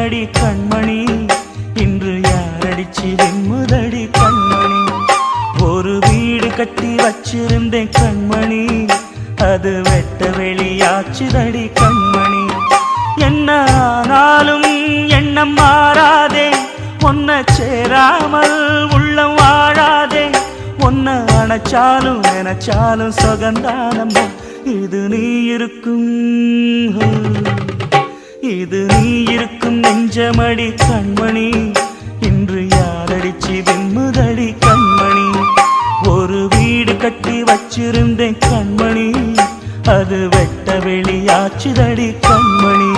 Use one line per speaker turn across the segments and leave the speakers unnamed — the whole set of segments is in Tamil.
நெஞ்சமடி கண்மணி இன்று யாரடிச்சு வெண்முதடி கண்மணி ஒரு வீடு கட்டி வச்சிருந்தேன் கண்மணி அது வெட்ட வெளியாச்சுதடி கண்மணி என்ன ஆனாலும் எண்ணம் மாறாதே ஒன்ன சேராமல் உள்ளம் வாழாதே ஒன்ன அணைச்சாலும் நினைச்சாலும் சுகந்தானம்மா இது நீ இருக்கும் நெஞ்சமடி கண்மணி இன்று யாரடிச்சு வெண்முதடி கண்மணி ஒரு வீடு கட்டி வச்சிருந்தேன் கண்மணி அது வெட்ட வெளியாச்சுதடி கண்மணி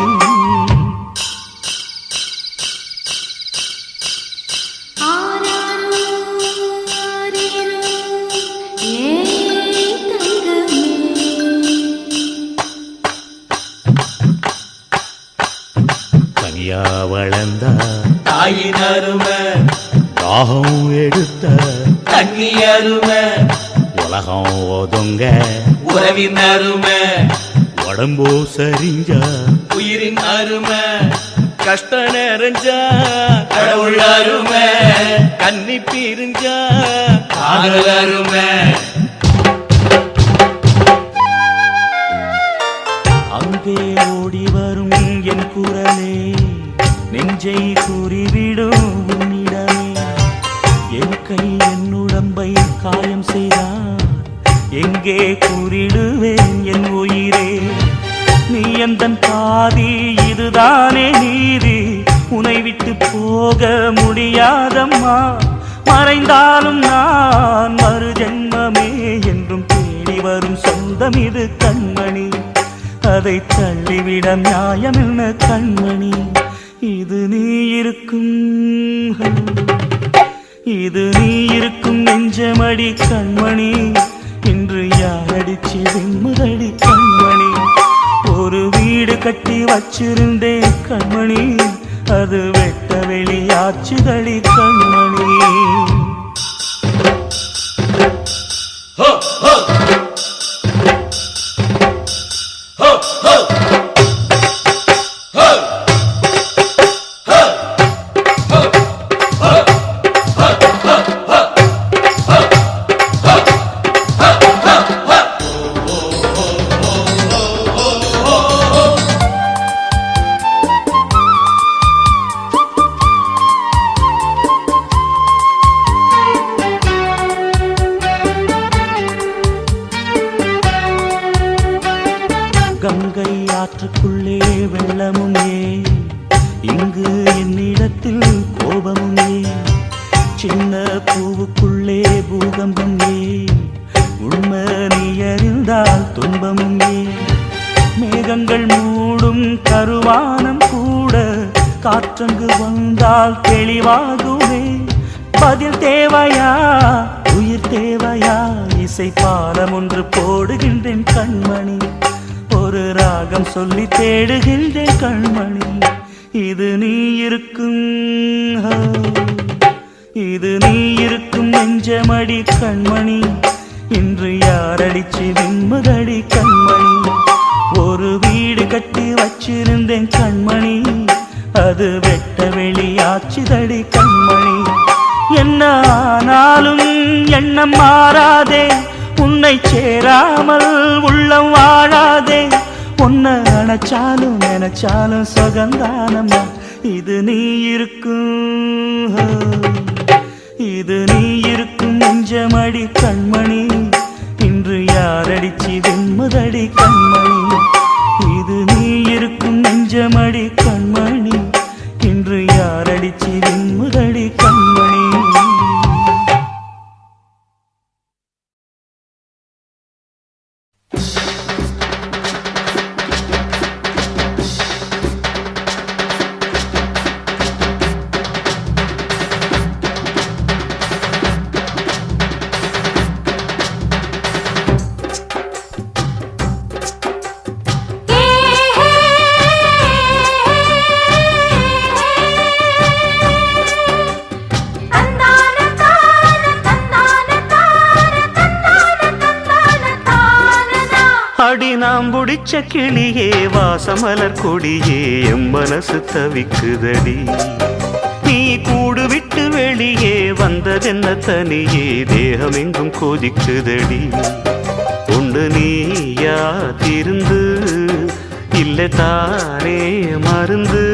வளர்ந்த தாயின் அருமை தாகம் எடுத்த தண்ணி அருமை உலகம் ஒதுங்க உறவின் அருமை உடம்போ சரிஞ்ச உயிரின் அருமை கஷ்ட நிறைஞ்சா கடவுள் அருமை கன்னி பிரிஞ்சா காதல் அருமை
அங்கே ஓடி வரும் என் குரலே நெஞ்சை கூறிவிடும் உன்னிடமே என் கை என் உடம்பை காயம் செய்தான் எங்கே கூறிடுவேன் என் உயிரே நீ எந்தன் பாதி இதுதானே நீதி உன்னை விட்டு போக முடியாதம்மா மறைந்தாலும் நான் மறு ஜென்மமே என்றும் தேடி வரும் சொந்தம் இது கண்மணி அதை தள்ளிவிட நியாயம் என்ன கண்மணி இது நீ இருக்கும் நெஞ்சமடி கண்மணி இன்று யாரடிச்சு வெண்முதடி கண்மணி ஒரு வீடு கட்டி வச்சிருந்தேன் கண்மணி அது வெட்ட வெளியாச்சுதடி கண்மணி கங்கை ஆற்றுக்குள்ளே வெள்ளமும் இங்கு என்னிடத்தில் கோபமும் சின்ன பூவுக்குள்ளே பூகம்பம் உண்மை நீ அறிந்தால் துன்பமும் மேகங்கள் மூடும் கருவானம் கூட காற்றங்கு வந்தால் தெளிவாகுமே பதில் தேவையா உயிர் தேவையா இசை பாலம் ஒன்று போடுகின்றேன் கண்மணி ஒரு ராகம் சொல்லி தேடுகின்றேன் கண்மணி இது நீ இருக்கும் நெஞ்சமடி கண்மணி இன்று யாரடிச்சு வெண்முதடி கண்மணி ஒரு வீடு கட்டி வச்சிருந்தேன் கண்மணி அது வெட்ட வெளியாச்சுதடி கண்மணி என்ன ஆனாலும் எண்ணம் மாறாதே உன்னை சேராமல் உள்ளம் வாழாதே உன்ன அணைச்சாலும் நினைச்சாலும் சுகந்தானம்மா இது நீ இருக்கும் நெஞ்சமடி கண்மணி இன்று யாரடிச்சு வெண்முதடி கண்மணி இது நீ இருக்கும் நெஞ்சமடி கண்மணி இன்று யாரடிச்சு வெண்முதடி கண்மணி அடி நாம் புடிச்ச கிளியே வாசமலர் கொடியே எம் மனசு தவிக்குதடி நீ கூடு விட்டு வெளியே வந்ததென்ன தனியே தேகம் எங்கும் கொதிக்குதடி உண்டு நீயா திருந்து இல்லை தானே மருந்து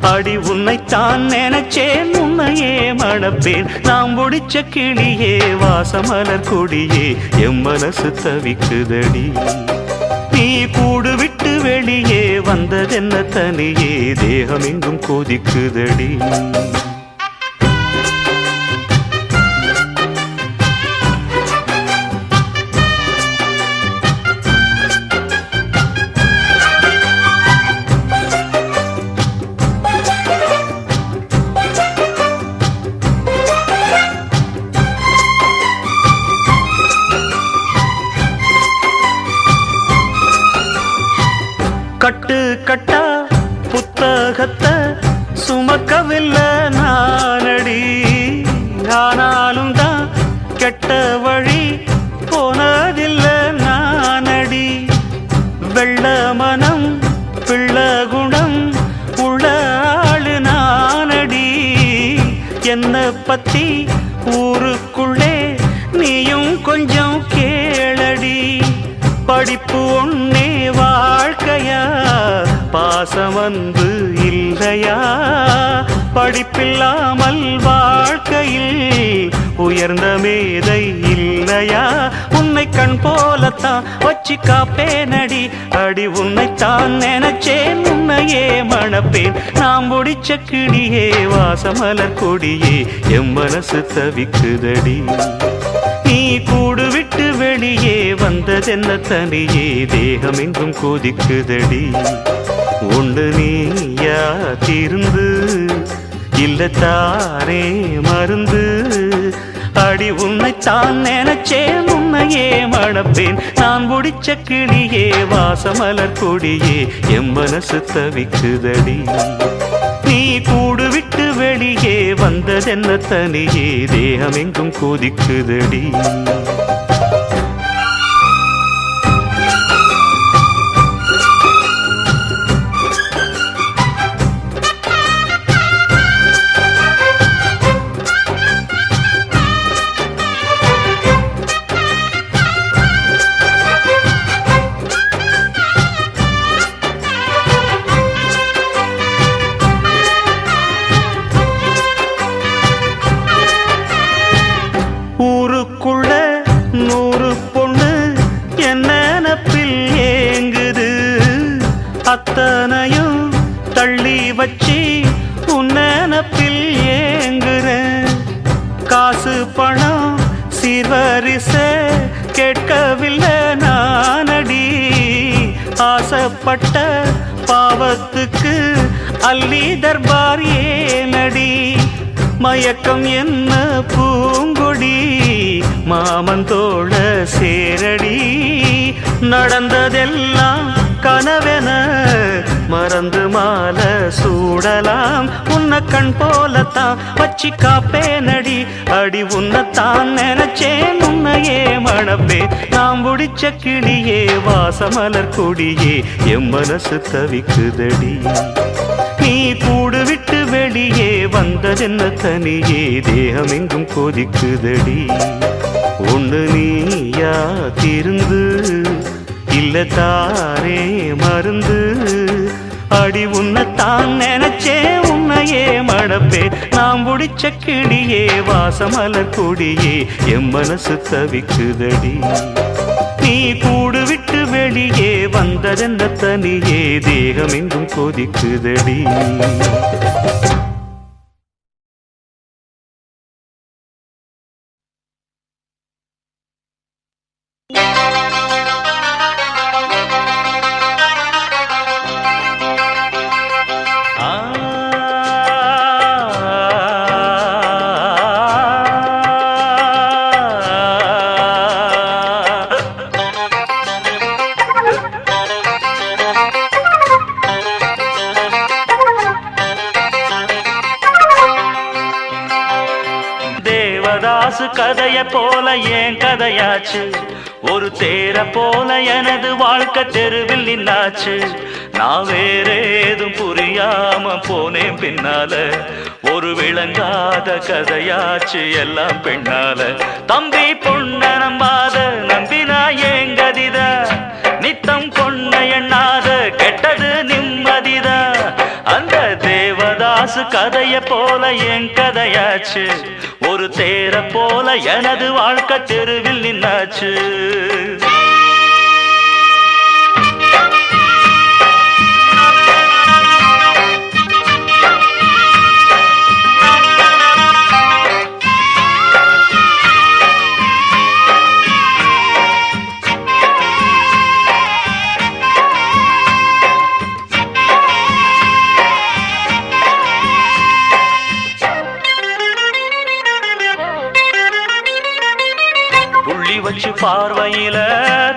அடி உன்னைத்தான் நினைச்சேன் உன்னையே மணப்பேன் நாம் முடிச்ச கிளியே வாசமலர் கொடியே எம் மனசு தவிக்குதடி நீ கூடு விட்டு வெளியே வந்ததென்ன தனியே தேகம் எங்கும் கொதிக்குதடி கட்டு கட்டா புத்தகத்தை சுமக்கவில்லை நானடி ஆனாலும் தான் கெட்ட வழி போனதில்லை நானடி வெள்ள மனம் பிள்ள குணம் உள்ள ஆளு நானடி என்ன பத்தி ஊருக்குள்ளே நீயும் கொஞ்சம் கேளடி படிப்பு ஒன்னே வாழ்க்கையா பாசம் வந்து இல்லையா படிப்பில்லாமல் வாழ்க்கையில் உயர்ந்த மேதை இல்லையா உன்னை கண் போலத்தான் வச்சு காப்பேனடி அடி உன்னைத்தான் நினைச்சேன் உன்னையே மணப்பேன் நாம் முடிச்ச கிளியே வாசமலர் கொடியே எம் மனசு தவிக்குதடி நீ கூடு விட்டு வெளியே வந்ததென்ன தனியே தேகம் எங்கும் கொதிக்குதடி உண்டு நீயா திருந்து இல்லை தானே மருந்து அடி உன்னைத்தான் நினைச்சேன் உன்னையே மணப்பேன் நான் முடிச்ச கிளியே வாசமலர் கொடியே எம் மனசு தவிக்குதடி நீ கூடு விட்டு வெளியே வந்ததென்ன தனியே தேகம் எங்கும் கொதிக்குதடி ஊருக்குள்ள 100 பொண்ணு என்ன நினப்பில் ஏங்குது அத்தனையும் தள்ளி வச்சு உன் நினப்பில் ஏங்குறேன் காசு பணம் சீர்வரிச கேட்கவில்லை நானடி ஆசைப்பட்ட பாவத்துக்கு அள்ளி தர்பார் ஏனடி மயக்கம் என்ன பூங்கொடி மாமந்தோட சேரடி நடந்ததெல்லாம் கனவென மறந்து மாலை சூடலாம் உன்னை கண் போலத்தான் வச்சு காப்பேனடி அடி உன்னைத்தான் நினைச்சேன் உன்னையே மணப்பே நாம் முடிச்ச கிளியே வாசமலர் கொடியே எம் மனசு தவிக்குதடி நீ கூடு விட்டு வெளியே வந்ததென்ன தனியே தேகம் எங்கும் கொதிக்குதடி ஒன்று நீயா திருந்து இல்ல தாரே மருந்து அடி உன்னைத்தான் நினைச்சே உன்னையே மணப்பே நாம் முடிச்ச கிளியே வாசமலர் கொடியே எம் மனசு தவிக்குதடி நீ கூடு விட்டு வெளியே வந்ததென்ன தனியே தேகம் எங்கும் கொதிக்குதடி தேவதாசு கதைய போல ஏன் கதையாச்சு ஒரு தேர போல எனது வாழ்க்கை தெருவில் நின்னாச்சு. நான் வேற ஏதும் புரியாம போனேன் பின்னால. ஒரு விளங்காத கதையாச்சு எல்லாம் பெண்ணால. தம்பி பொண்ண நம்பாத நம்பினா ஏங்கதிதா. நித்தம் பொண்ண எண்ணாத கெட்டது நிம்மதிதா. அந்த தேவதாசு கதைய போல என் கதையாச்சு. ஒரு தேர போல எனது வாழ்க்கை தெருவில் நின்னாச்சு. வச்சு பார்வையில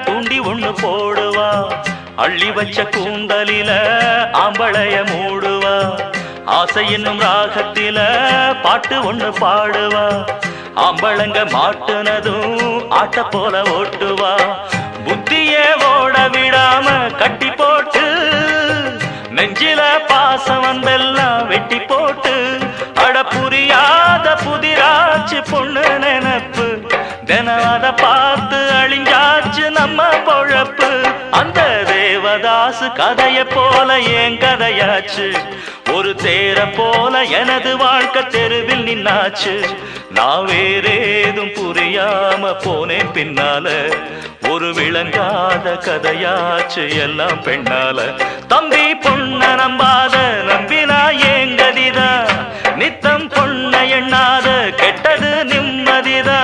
தூண்டி ஒண்ணு போடுவா. அள்ளி வச்ச கூந்தலில ஆம்பளைய மூடுவா. ஆசை என்னும் ராகத்தில பாட்டு ஒண்ணு பாடுவா. ஆம்பளங்க மாட்டுனதும் ஆட்ட போல ஓட்டுவா. புத்தியே ஓட விடாம கட்டி போட்டு நெஞ்சில பாசம் வந்தெல்லாம் வெட்டி போட்டு. அட புரியாத புதிராச்சு பொண்ணு நினைப்பு. தினத பார்த்து அழிஞ்சாச்சு நம்ம பொழப்பு. அந்த தேவதாசு கதைய போல என் கதையாச்சு. ஒரு தேர போல எனது வாழ்க்கை தெருவில் நின்னாச்சு. நான் வேறேதும் புரியாம போனேன் பின்னால. ஒரு விளங்காத கதையாச்சு எல்லாம் பெண்ணால. தம்பி பொண்ண நம்பாத நம்பினா ஏங்கதிதா. நித்தம் பொண்ண எண்ணாத கெட்டது நிம்மதிதா.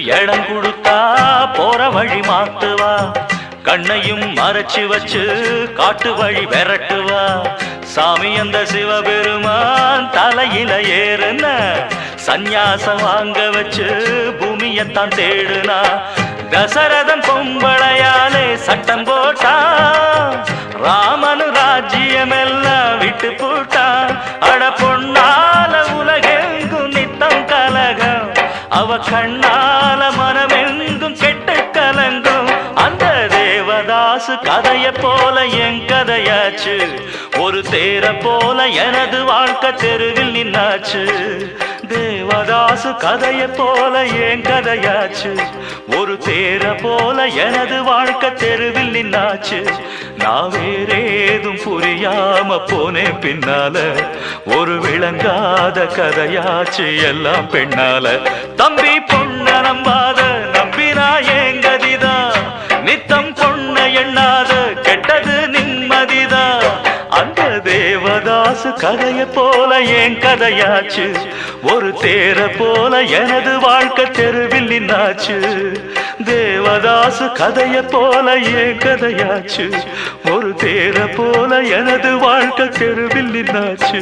இடம் கொடுத்தா போற வழி மாத்துவா. கண்ணையும் மறைச்சு வச்சு காட்டு வழி விரட்டுவா. சாமி அந்த சிவபெருமான் தலையில ஏறுன சந்நியாசம் வாங்க வச்சு பூமியத்தான் தேடுனா. தசரதன் பொம்பளையாலே சட்டம் போட்டா. ராமனு ராஜ்யம் எல்லாம் விட்டு போட்டா. அட பொன்னால உலகெங்கும் நித்தம் கலகம். அவ கண்ணால மனமெங்கும் கெட்டு கலங்கும். அந்த தேவதாசு கதைய போல என் கதையாச்சு. ஒரு தேர போல எனது வாழ்க்கை தெருவில் நின்னாச்சு. தேவதாசு கதைய போல என் கதையாச்சு. ஒரு தேர போல எனது வாழ்க்கை தெருவில் நின்னாச்சு. நான் வேறேதும் புரியாம போனேன் பின்னால. ஒரு விளங்காத கதையாச்சு எல்லாம் பெண்ணால. தம்பி பொண்ண நம்பாத நம்பினா ஏங்கதிதா. நித்தம் பொண்ண எண்ணாத கெட்டது நிம்மதிதா. அந்த தேவதாசு கதைய போல என் கதையாச்சு. ஒரு தேர போல எனது வாழ்க்கை தெருவில் நின்னாச்சு. தேவதாசு கதைய போல என் கதையாச்சு. ஒரு தேர போல எனது வாழ்க்கை தெருவில் நின்னாச்சு.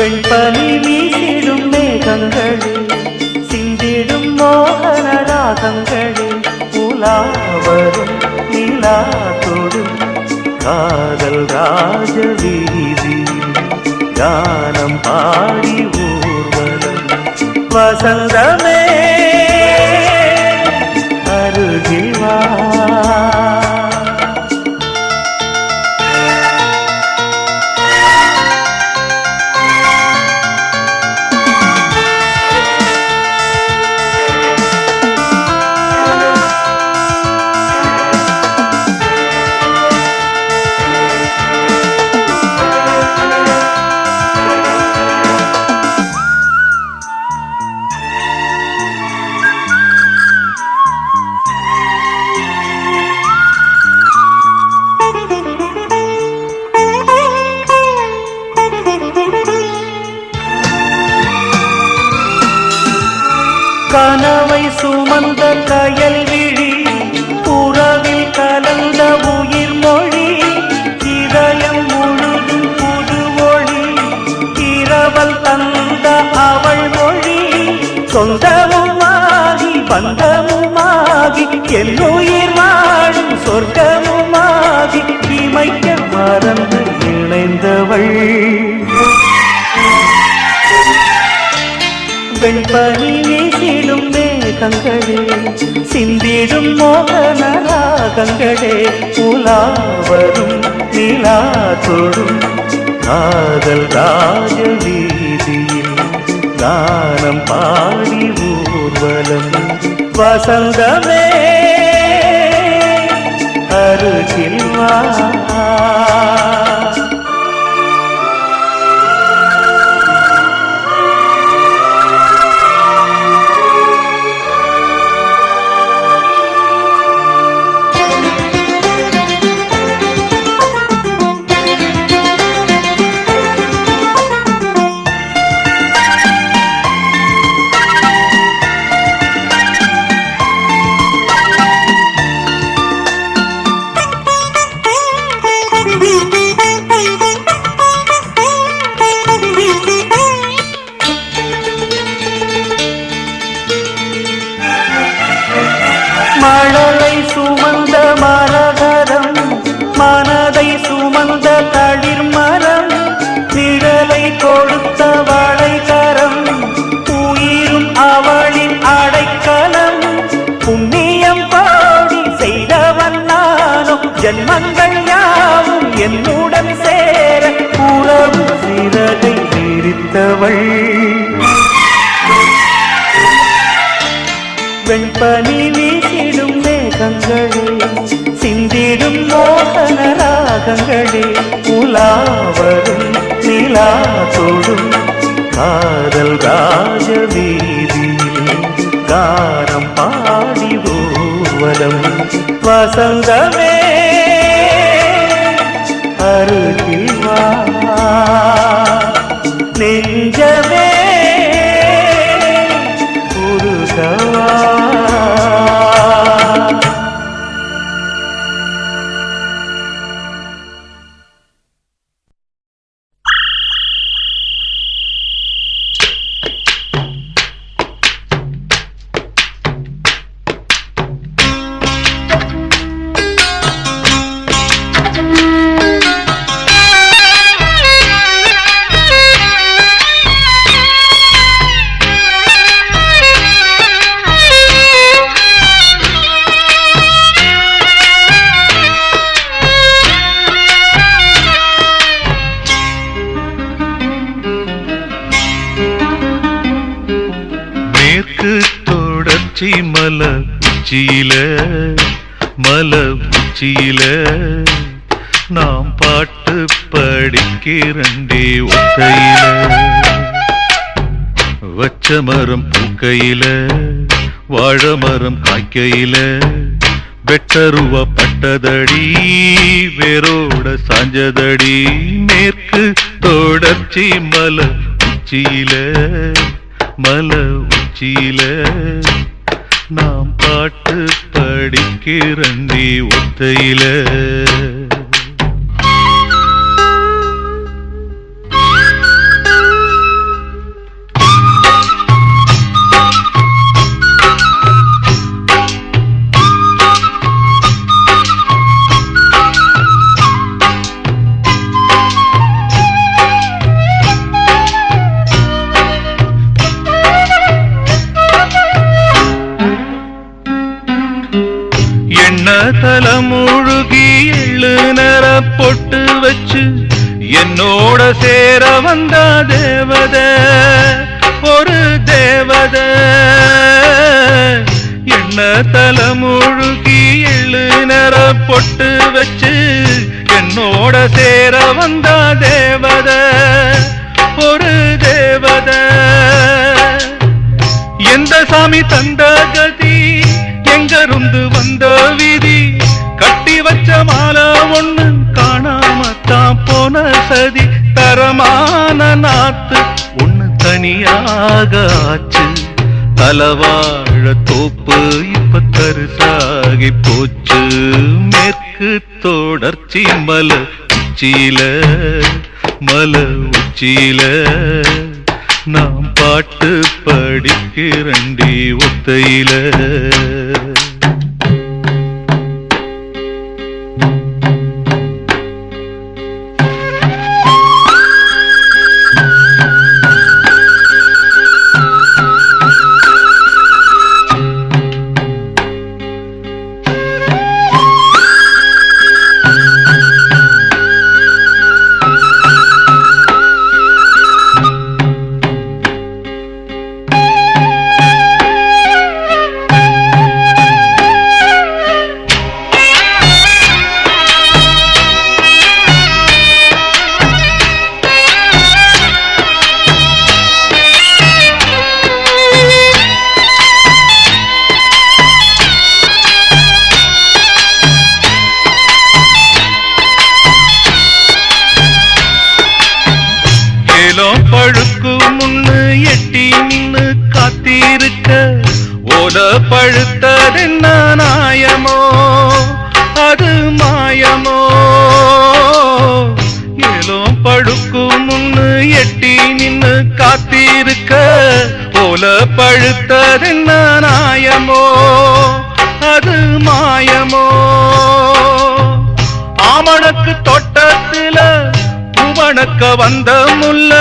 வெண்பனி வீசிடும் மேகங்களே சிந்திடும் மோகன ராகங்களே உலாவரும் நிலா தொடும் காதல் ராஜ வீதி கானம் பாடி ஊர்வலம் வசந்தமே அருகில் வா கனவை சுமந்த கயல் விழி புறவில் கலந்த உயிர் மொழி இதயம் முழுதும் புது ஒளி இரவல் தந்த அவள் மொழி சொந்தமுமாகி பந்தமுமாகி என்னுயிர் வாழும் சொர்க்கமுமாகி இமைக்க மறந்து இணைந்தவள் வெண்பனி வீசிடும் மேகங்களே சிந்திடும் மோகன ராகங்களே உலாவரும் நிலா தொடும் காதல் ராஜ வீதியில் கானம் பாடி ஊர்வலம் வசந்தமே அருகில் வா மழலை சுமந்த மரகரம் மனதை சுமந்த தளிர் மரம் நிழலை கொடுத்த வளைகரம் உயிரும் அவளின் அடைக்கலம் புண்ணியம் பாடி செய்தவன் நானும் ஜன்மங்கள் யாவும் என்னுடன் சேர உறவு சிறகை விரித்தவள் வெண்பனி வீசிடும் மேகங்களே சிந்திடும் மோகன ராகங்களே உலாவரும் நிலா தொடும் காதல் ராஜ வீதியில் கானம் பாடி ஊர்வலம் வசந்தமே அருகில் வா நெஞ்சமே உருகவா
மல உச்சியில மல உச்சியில நாம் பாட்டு படிக்கிறண்டே ஒத்தையில வச்ச மரம் பூக்கையில வாழ மரம் காய்க்கையில வெட்டருவ பட்டதடி வேரோட சாஞ்சதடி மேற்கு தொடர்ச்சி மல உச்சியில மல உச்சியில நாம் பாட்டு படிக்கிறண்டி ஒத்தையில பொட்டு வச்சு என்னோட சேர வந்த தேவத, ஒரு தேவத. என்ன தலைமுழுகி எள்ளு நிற பொட்டு வச்சு என்னோட சேர வந்த தேவத, ஒரு தேவத. எந்த சாமி தந்த கதி, எங்கருந்து வந்த விதி, கட்டி வச்ச மாலை ஒண்ணு காணாமத்தான் போன சதி. தரமான நாத்து ஒண்ணு தனியாக ஆச்சு, தலவாழ தோப்பு இப்ப தரிசாகி போச்சு. மேற்கு தொடர்ச்சி மலை உச்சியில, மலை உச்சியில நாம் பாட்டு படிக்கிறண்டி ஒத்தையில. பழுக்கு முன்னு எட்டி நின்னு காத்திருக்க, ஓல பழுத்ததென்ன நாயமோ, அது மாயமோ. ஏலோ பழுக்கு முன்னு எட்டி நின்னு காத்திருக்க, ஓல பழுத்ததென்ன நாயமோ, அது மாயமோ. ஆமணக்கு தோட்டத்துல பூவணக்க வந்த முல்ல,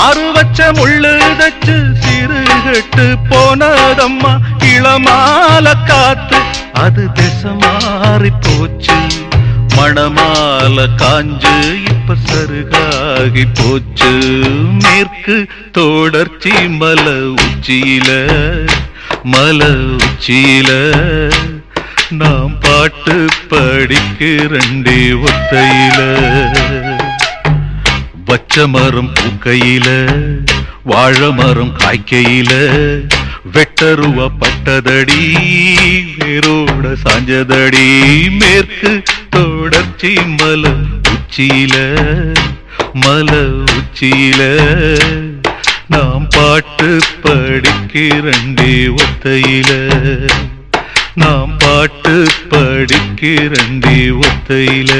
ஆறு வச்ச முள்ளு தச்சு சிறுகட்டு போனதம்மா. இளமால காத்து அது திசை மாறி போச்சு, மணமால காஞ்சு இப்ப சருகாகி போச்சு. மேற்கு தொடர்ச்சி மலை உச்சியில, மலை உச்சியில நாம் பாட்டு படிக்கிறண்டி ஒத்தையில. பச்சை மரம் பூக்கையில, வாழை மரம் காய்க்கையில, வெட்டருவ பட்டதடி வேரோட சாஞ்சதடி. மேற்கு தொடர்ச்சி மலை உச்சியில, மலை உச்சியில நாம் பாட்டு படிக்கிறண்டி ஒத்தையில, நாம் பாட்டு படிக்கிறண்டி ஒத்தையில.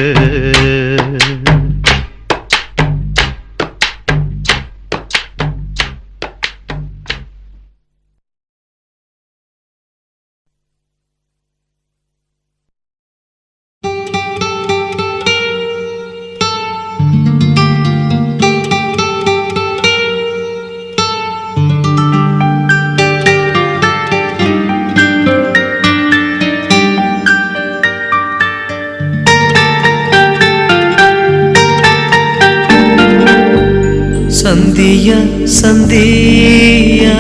சந்தியா சந்தியா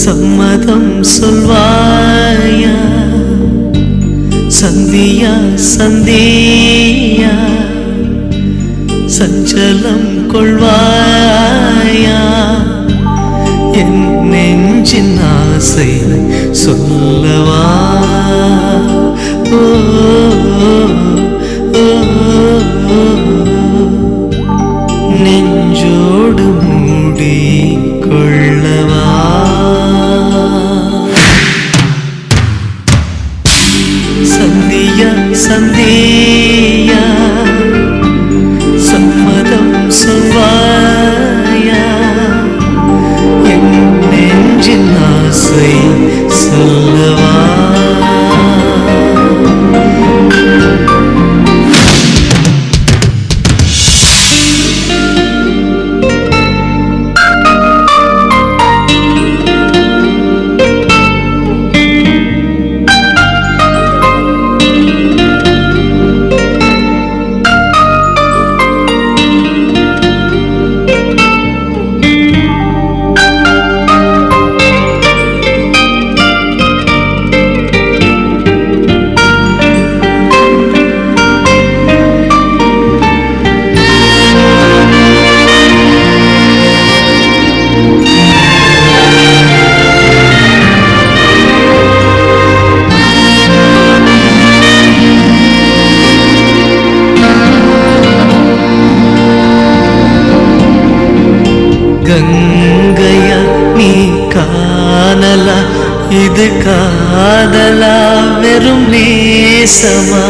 சம்மதம் சொல்வாயா, சந்தியா சந்தியா சஞ்சலம் கொள்வாயா. என் நெஞ்சின் ஆசை சொல்லவா, ஓ நெஞ்சோடு மூடி கொள்ளவா. சந்தியா சந்தியா சம்மதம் சொல்வாயா, என் நெஞ்சின் ஆசை சொல்லவா. நேசமா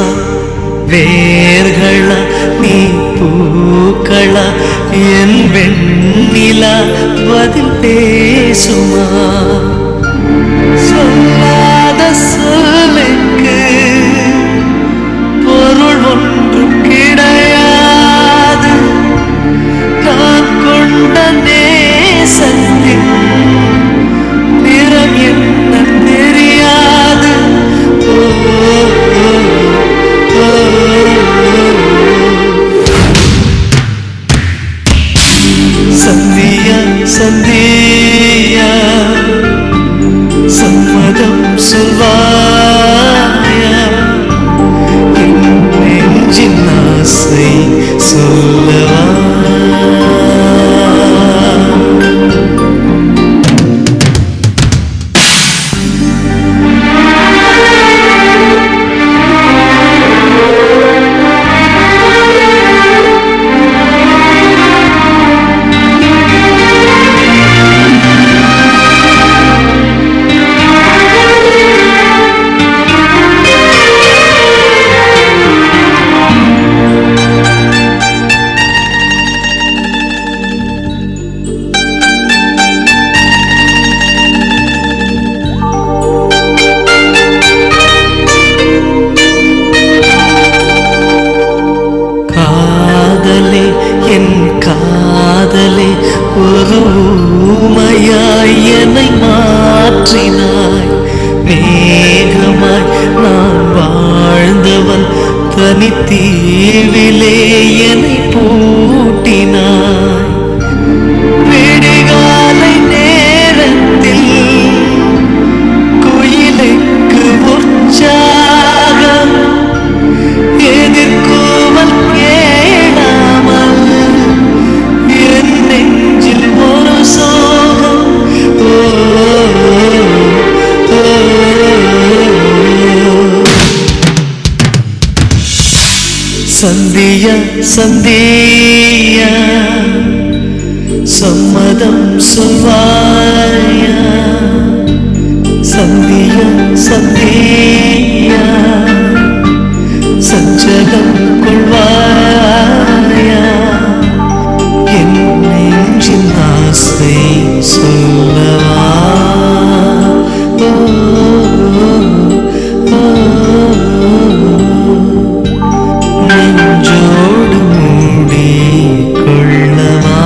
வேர்களா நீ பூக்களா என் வெண்ணிலா பதில் பேசுமா சொல்லாத சொல்லுக்கு பொருள் ஒன்றும் கிடையாது நான் கொண்ட நேசத்தின் நிறம் என்ன தெரியாது சந்தியா சந்தியா சம்மதம் சொல்வாயா என் நெஞ்சின் ஆசை சொல்லவா காதலே என் காதலே ஒரு ஊமையாய் என்னை மாற்றினாய் மேகமாய் நான் வாழ்ந்தவன் தனித்தீவிலே என்னை பூட்டினாய் விடிகாலை நேரத்தில் குயிலுக்கு உற்சாகம் எதிர்கூவல் கேளாமல் என் நெஞ்சில் ஒரு சோகம் சந்தியா சந்தியா சம்மதம் சொல்வாயா சந்தியா சந்தியா சஞ்சலம் கொள்வாயா என் நெஞ்சின் ஆசை சொல்லவா நெஞ்சோடு மூடி கொள்ளவா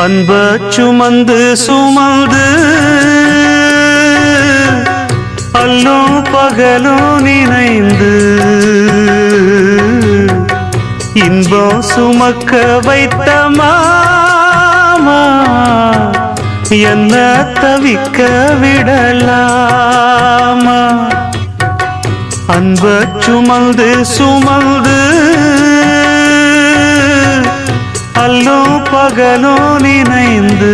அன்ப சுமந்து சுமந்து அல்லும் பகலும் நினைந்து இன்பம் சுமக்க வைத்த மாமா என்ன தவிக்க விடலாமா அன்ப சுமந்து சுமந்து அல்லும் பகலும் நினைந்து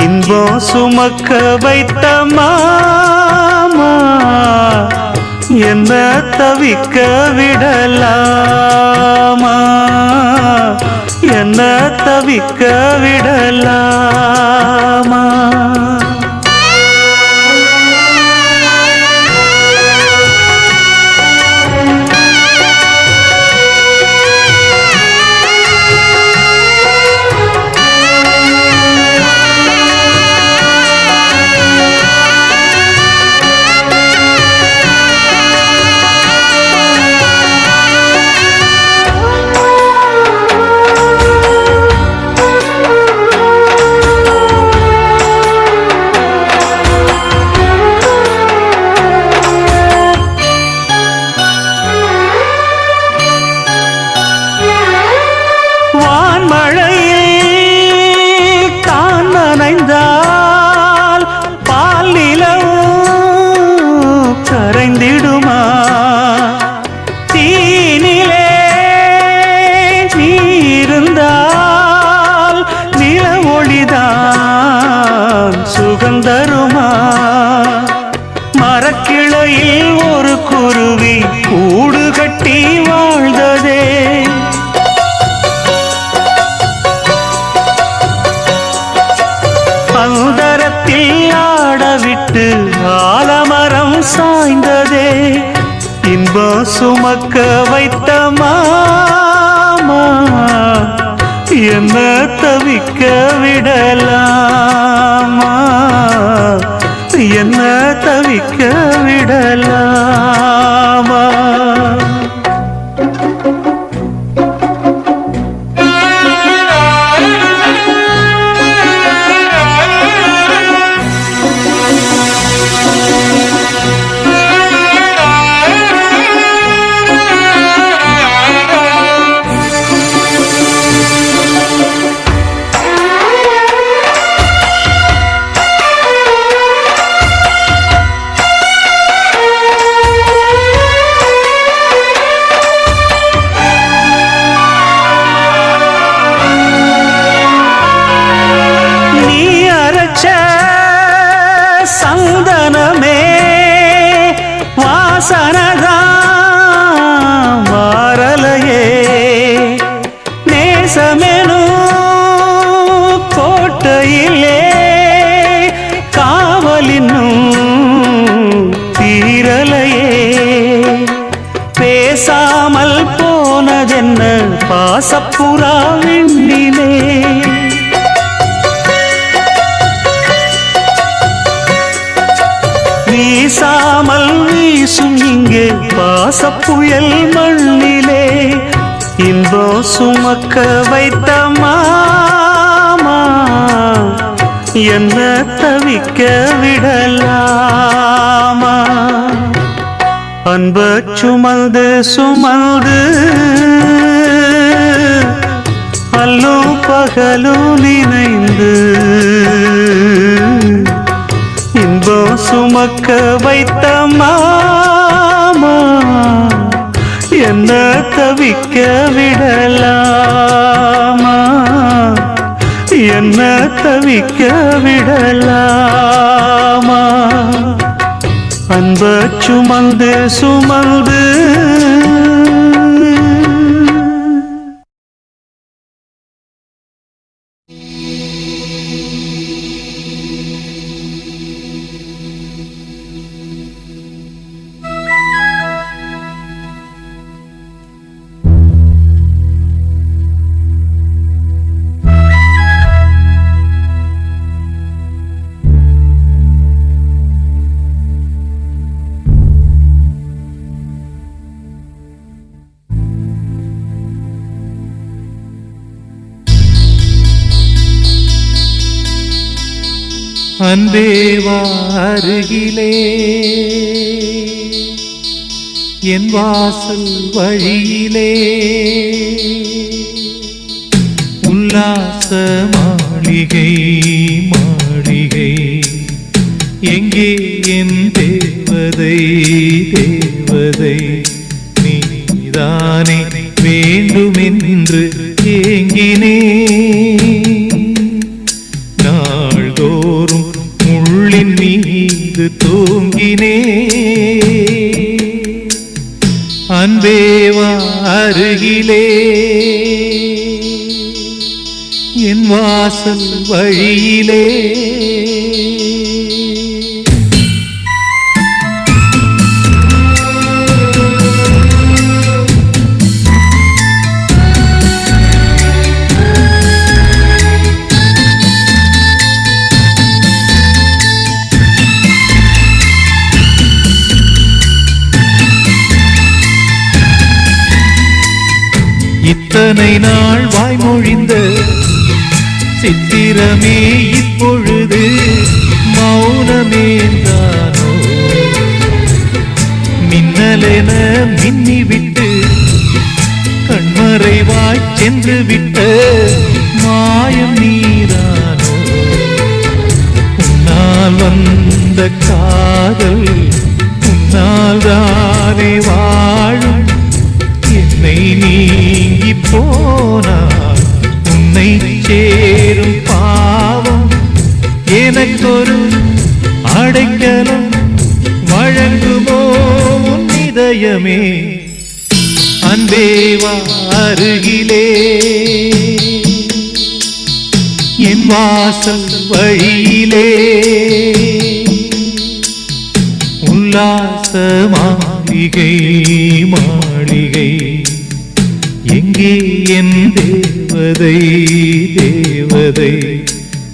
இன்பம் சுமக்க வைத்த மாமா என்ன தவிக்க விடலாமா என்ன தவிக்க விடலாமா மரக்கிளையில் ஒரு குருவி கூடு கட்டி வாழ்ந்ததே. அந்தரத்தில் ஆடவிட்டு ஆலமரம் சாய்ந்ததே. இன்பம் சுமக்க வைத்த மாமா என்ன தவிக்க விடலாமா, என்ன தவிக்க விடலாமா. சந்தனமே வாசனதான் வாரலையே. நேசமெனும் கோட்டையிலே காவலினும் தீரலையே. பேசாமல் போனதென்ன பாசப்புறா விண்ணிலே. வீசாமல் வீசும் இங்கே பாசப்புயல் மண்ணிலே. இன்பம் சுமக்க வைத்த மாமா என்ன தவிக்க விடலாமா. அன்ப சுமந்து சுமந்து அல்லும் பகலும் நினைந்து இன்பம் சுமக்க வைத்த மாமா என்ன தவிக்க விடலாமா, என்ன தவிக்க விடலாமா. அன்ப சுமந்து சுமந்து
அன்பே வா அருகிலே என் வாசல் வழியிலே. உல்லாச மாளிகை மாளிகை எங்கே என் தேவதை தேவதை. நீதானே வேண்டுமென்று ஏங்கினே. நாள்தோறும் முள்ளின் மீது தூங்கினே. அன்பே வா அருகிலே என் வாசல் வழியிலே. இத்தனை நாள் வாய்மொழிந்த சித்திரமே இப்பொழுது மௌனமேந்தானோ. மின்னலென மின்னிவிட்டு கண்மறைவாய் சென்று விட்ட மாயம் நீதானோ. உன்னால் வந்த காதல் உன்னால் தானே வாழும். என்னை நீங்கி போனார் உன்னை சேரும் பாவம் எனக்கொரு அடைக்கலம் வழங்குமோ உன் இதயமே அன்பே வா அருகிலே என் வாசல் வழியிலே உல்லாச மாளிகை மாளிகை எங்கே என் தேவதை தேவதை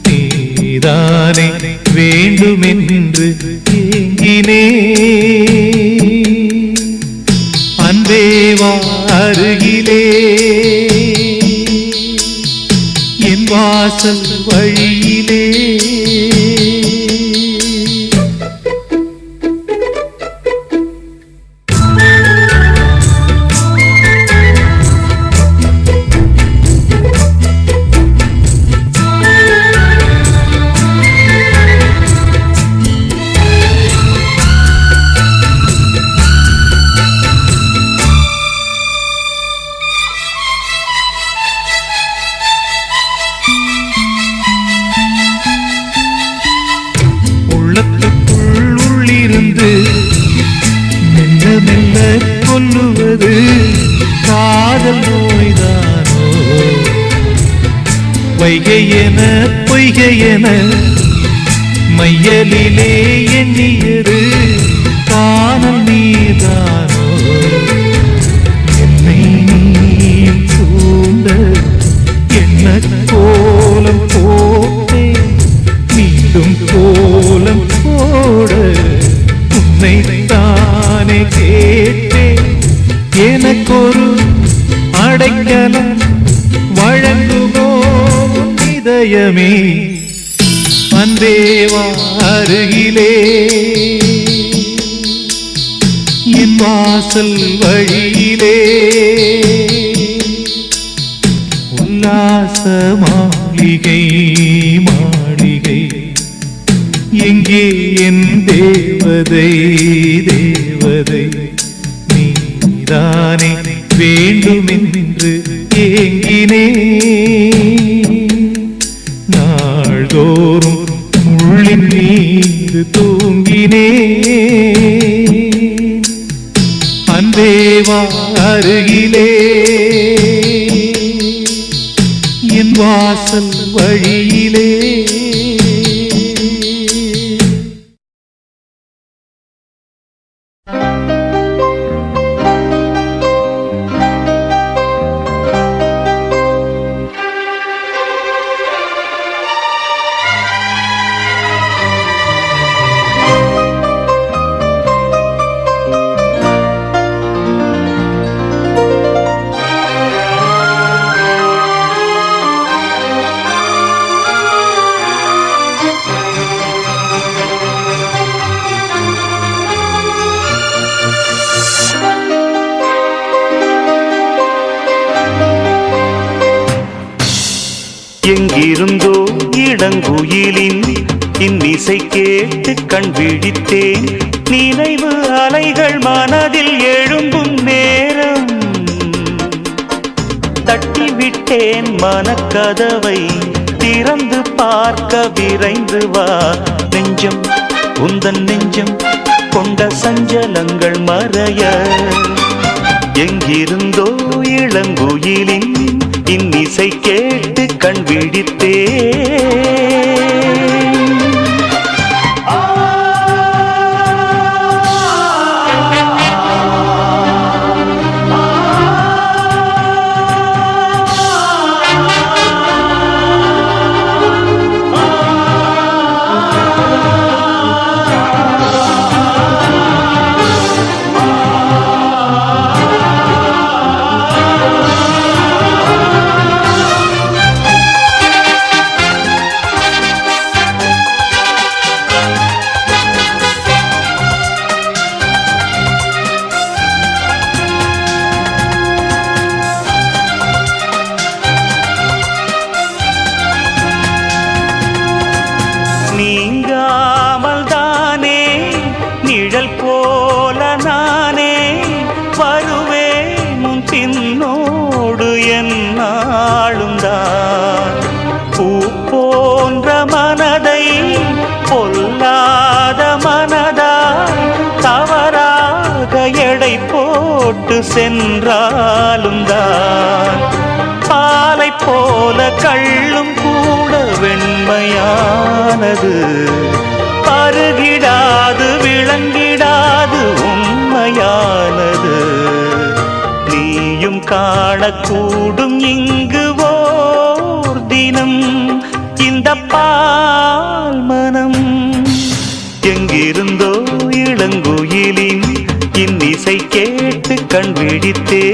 நீதானே வேண்டுமென்று ஏங்கினே அன்பே வா அருகிலே என் வாசல் வழியிலே மெல்ல மெல்ல கொல்லுவது காதல் நோய்தானோ வைகையென பொய்கையென மையலிலே எண்ணியது காணல் நீதானோ என்னை நீ சூழ்ந்த என்ன கோலம் போட்டே மீண்டும் கோலம் போட உன்னை தானே கேட்டேன் எனக்கொரு அடைக்கலம் வழங்குமோ இதயமே அன்பே வா அருகிலே என் வாசல் வழியிலே உல்லாச மாளிகை மாளிகை எங்கே என் தேவதை தேவதை நீதானே வேண்டுமென்று ஏங்கினே நாள்தோறும் முள்ளின் மீது தூங்கினே அன்பே வா அருகிலே என் வாசல் வழியிலே
எங்கிருந்தோ இளங்குயிலின் இன்னிசை கேட்டு கண் விழித்தேன் நினைவு அலைகள் மனதில் எழும்பும் நேரம் தட்டிவிட்டேன் மனக்கதவை திறந்து பார்க்க விரைந்து வா நெஞ்சம் உந்தன் நெஞ்சம் கொண்ட சஞ்சலங்கள் மறைய எங்கிருந்தோ இளங்குயிலின் இன்னிசை கேட்டு கண் விழித்தேன் சென்றாலும் தான் பாலை போல கள்ளும் கூட வெண்மையானது. பருகிடாது விளங்கிடாது உண்மையானது. நீயும் காணக்கூடும் இங்கு ஓர் தினம் இந்த பால் மனம். எங்கிருந்தோ இளங்குயிலின் இன்னிசை கேட்டு கண் விழித்தே.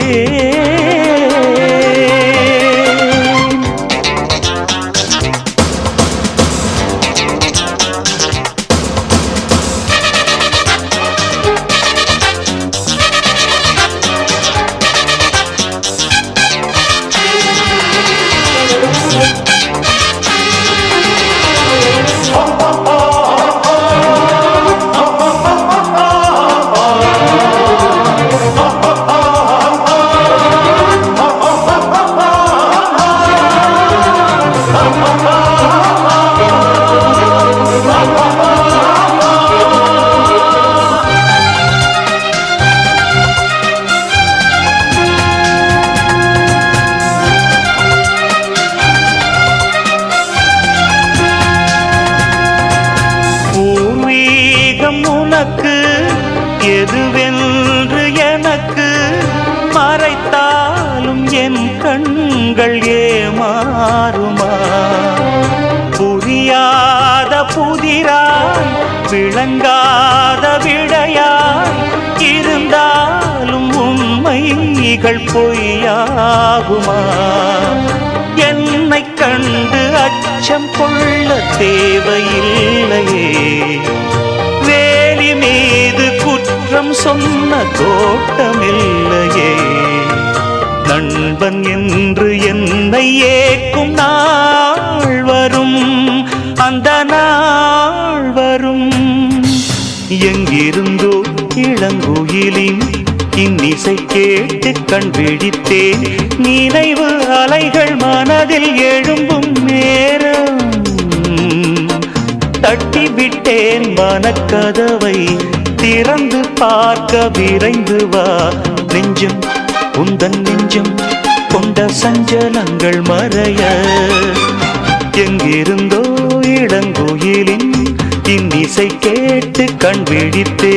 எதுவென்று எனக்கு மறைத்தாலும் என் கண்கள் ஏமாறுமா? புரியாத புதிராய் விளங்காத விடையாய் இருந்தாலும் உண்மைகள் பொய்யாகுமா? என்னை கண்டு அச்சம் கொள்ள தேவையில்லையே. வேலி மீது குற்றம் சொன்ன தோட்டமில்லையே. நண்பன் என்று என்னை ஏக்கும் நாள் வரும், அந்த நாள் வரும். எங்கிருந்தோ இளங்குயிலின் இன்னிசை கேட்டு கண் விழித்தேன். நினைவு அலைகள் மனதில் எழும்பும் நேரம் தட்டிவிட்டேன் மனக்கதவை. திறந்து பார்க்க விரைந்து வா நெஞ்சம், உந்தன் நெஞ்சம் கொண்ட சஞ்சலங்கள் மறைய. எங்கிருந்தோ இளங்குயிலின் இன்னிசை கேட்டு கண் விழித்தே.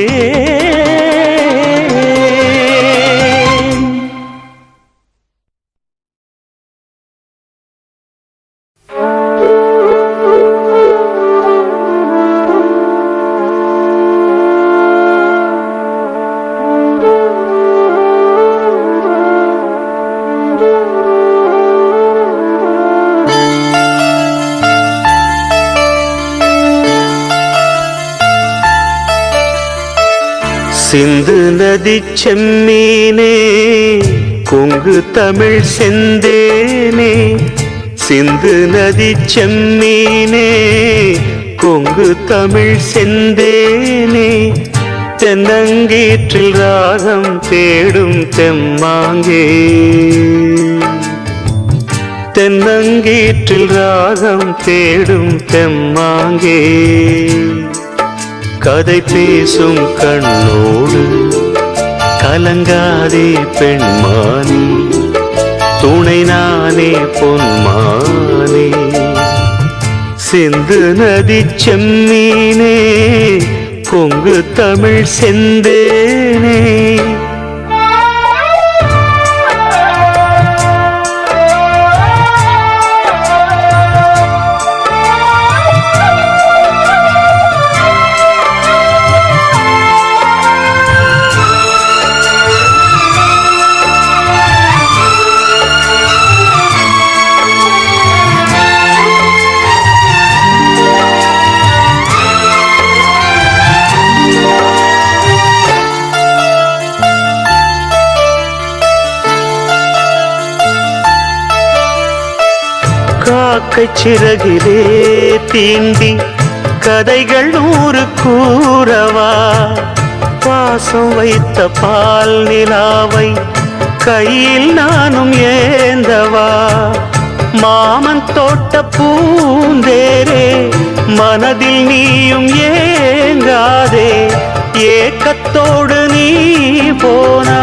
சிந்து நதி செம்மீனே கொங்கு தமிழ் செந்தேனே. சிந்து நதி செம்மீனே கொங்கு தமிழ் செந்தேனே. தென்னங்கீற்றில் ராகம் தேடும் தெம்மாங்கே. தென்னங்கீற்றில் ராகம் தேடும் தெம்மாங்கே. கதை பேசும் கண்ணோடு கலங்காதே பெண்மானே. துணை நானே பொன்மானே. சிந்து நதி செம்மீனே கொங்கு தமிழ் செந்தேனே. காக்கை சிறகிலே தீண்டி கதைகள் 100 கூறவா. பாசம் வைத்த பால் நிலாவை கையில் நானும் ஏந்தவா. மாமன் தோட்ட பூந்தேரே மனதில் நீயும் ஏங்காதே. ஏக்கத்தோடு நீ போனா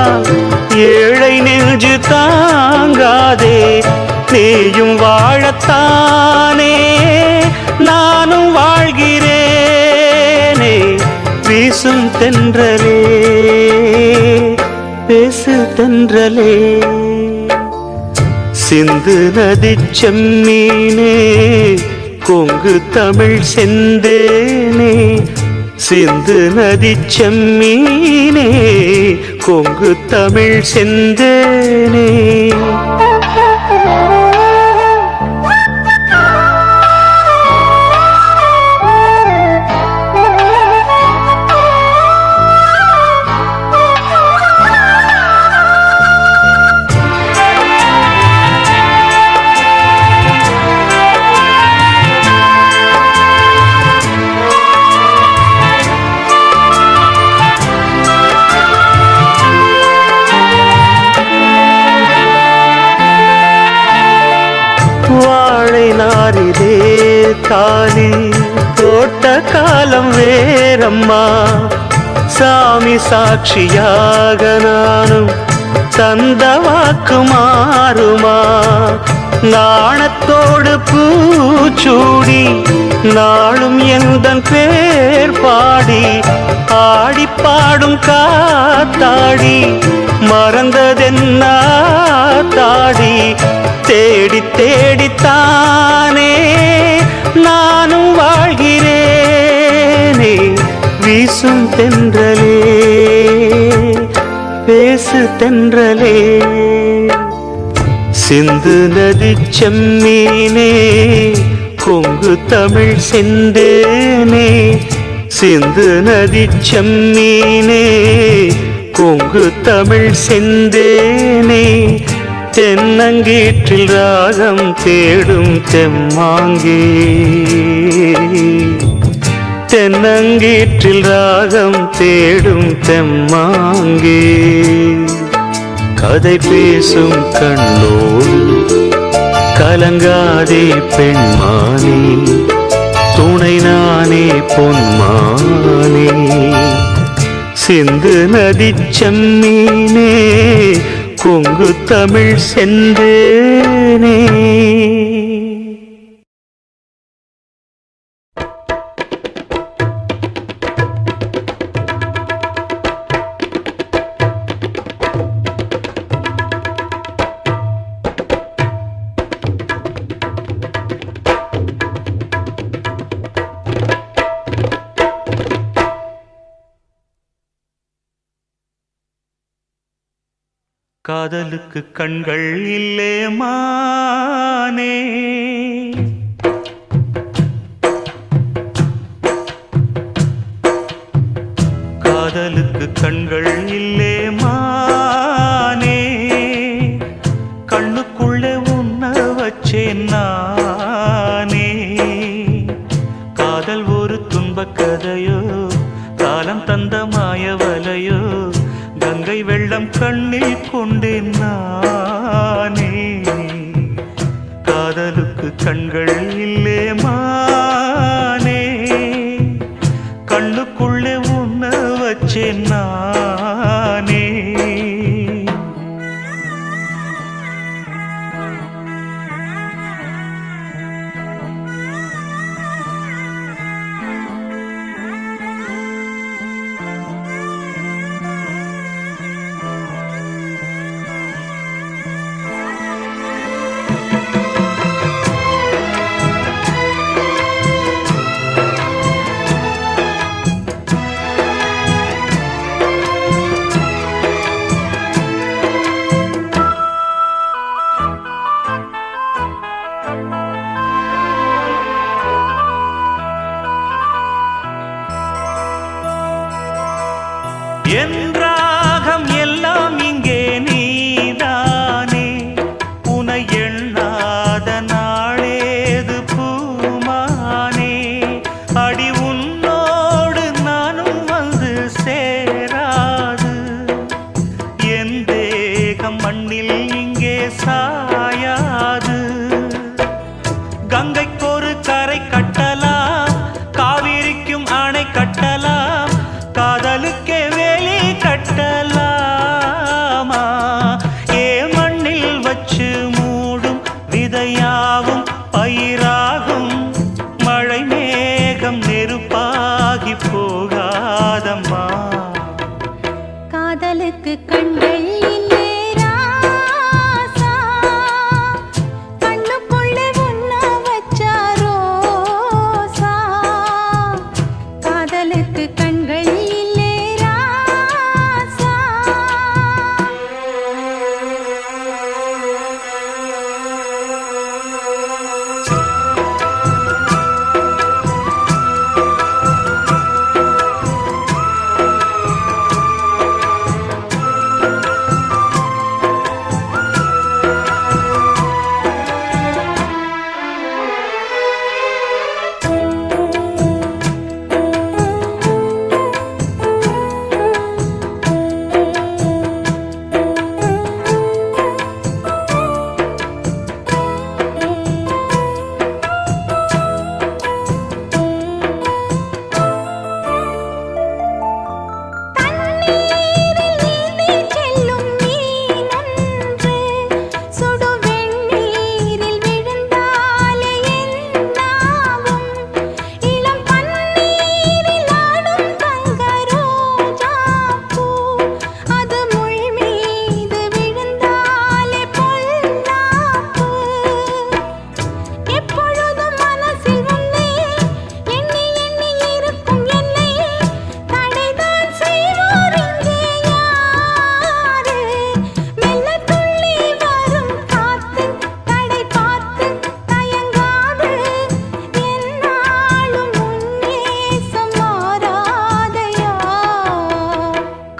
ஏழை நெஞ்சு தாங்காதே நீயும் வாழத்தானே நானும் வாழ்கிறேனே. வீசும் தென்றலே பேசு தென்றலே சிந்து நதி செம்மீனே கொங்கு தமிழ் செந்தேனே. சிந்து நதி செம்மீனே கொங்கு தமிழ் செந்தேனே. நாரிலே தாலி தோட்ட காலம் வேறம்மா. சாமி சாட்சியாக நானும் தந்த வாக்கு மாறுமா. நாணத்தோடு பூச்சூடி நாளும் எந்தன் பேர் பாடி ஆடி பாடும் காத்தாடி மறந்ததென்ன தாடி. தேடி தேடித்தானே நானும் வாழ்கிறேனே. வீசும் தென்றலே பேசு தென்றலே சிந்து நதி செம்மீனே கொங்கு தமிழ் செந்தேனே. சிந்து நதி செம்மீனே கொங்கு தமிழ் செந்தேனே. தென்னங்கீற்றில் ராகம் தேடும் தெம்மாங்கே. தென்னங்கீற்றில் ராகம் தேடும் தெம்மாங்கே. கதை பேசும் கண்ணோடு கலங்காதே பெண்மானே. துணை நானே பொன்மானே. சிந்து நதி செம்மீனே கொங்கு தமிழ் செந்தேனே. காதலுக்கு கண்கள் இல்லே மானே. காதலுக்கு கண்கள் இல்லே மானே. கண்ணுக்குள்ளே உன்ன வச்சேன் நானே. காதல் ஒரு துன்பக் கதையோ காலம் தந்த மாயவலையோ. கங்கை வெள்ளம் கண்ணில் கொண்டேன் நானே. காதலுக்கு கண்கள் இல்லே மானே. கண்ணுக்குள்ளே உன்ன வச்சேன் நானே. என் ராகம் எல்லாம் இங்கே நீதானே. உனை எண்ணாத நாளேது பூமானே. அடி உன்னோடு நானும் வந்து சேராது. என் தேகம் மண்ணில் இங்கே சாயாது. கங்கைக்கொரு கரை கட்டலாம், காவிரிக்கும் அணை கட்டலாம். காதலுக்கே வேலி கட்ட போகாதம்மா.
காதலுக்கு கண்கள் இல்லே ராசா, கண்ணுக்குள்ளே உன்ன வச்சா ரோசா. காதலுக்கு கண்கள் இல்லே ராசா.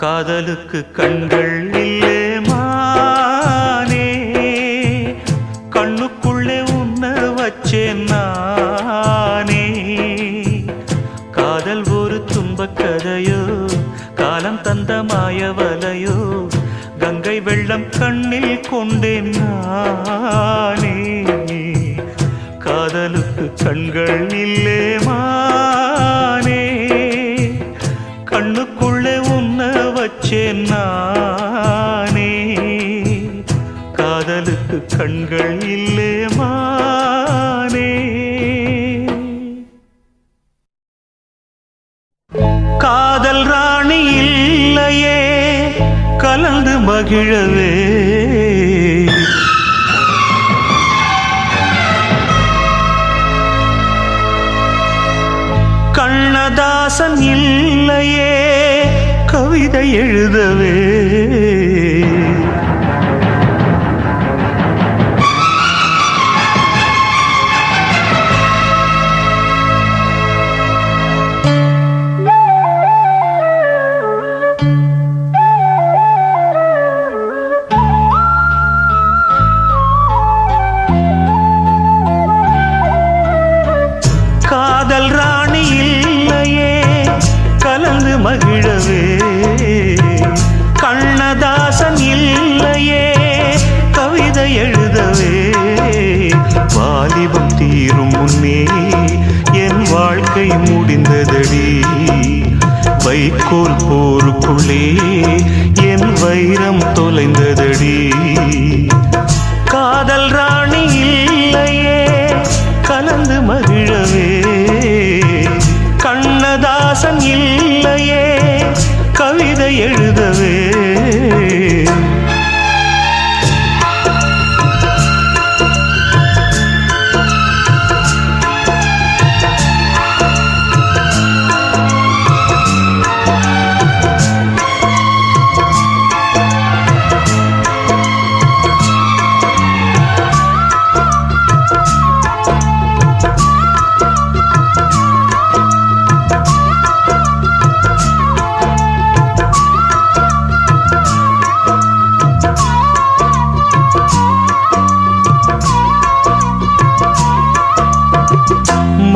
காதலுக்கு கண்கள் இல்லே மானே, கண்ணுக்குள்ளே உன்ன வச்சேன் நானே. காதல் ஒரு துன்பக் கதையோ, காலம் தந்த மாயவலையோ, கங்கை வெள்ளம் கண்ணில் கொண்டேன் நானே. காதலுக்கு கண்கள் இல்லே மானே, கண்ணுக்குள்ளே உன்ன வச்சேன் நானே. காதலுக்கு கண்கள் இல்லே மானே. காதல் ராணி இல்லையே கலந்து மகிழவே, கண்ணதாசன் இல்லையே கவிதை எழுதவே. காதல் ராணி இல்லையே கலந்து மகிழவே, கண்ணதாசன் இல்லையே கவிதை எழுதவே. வாலிபம் தீரும் முன்னே என் வாழ்க்கை முடிந்ததடி, வைக்கோல் போருக்குள்ளே என் வைரம் தொலைந்ததடி. காதல் ராணி இல்லையே கலந்து மகிழவே, கண்ணதாசன் இல்லையே கவிதை எழுதவே.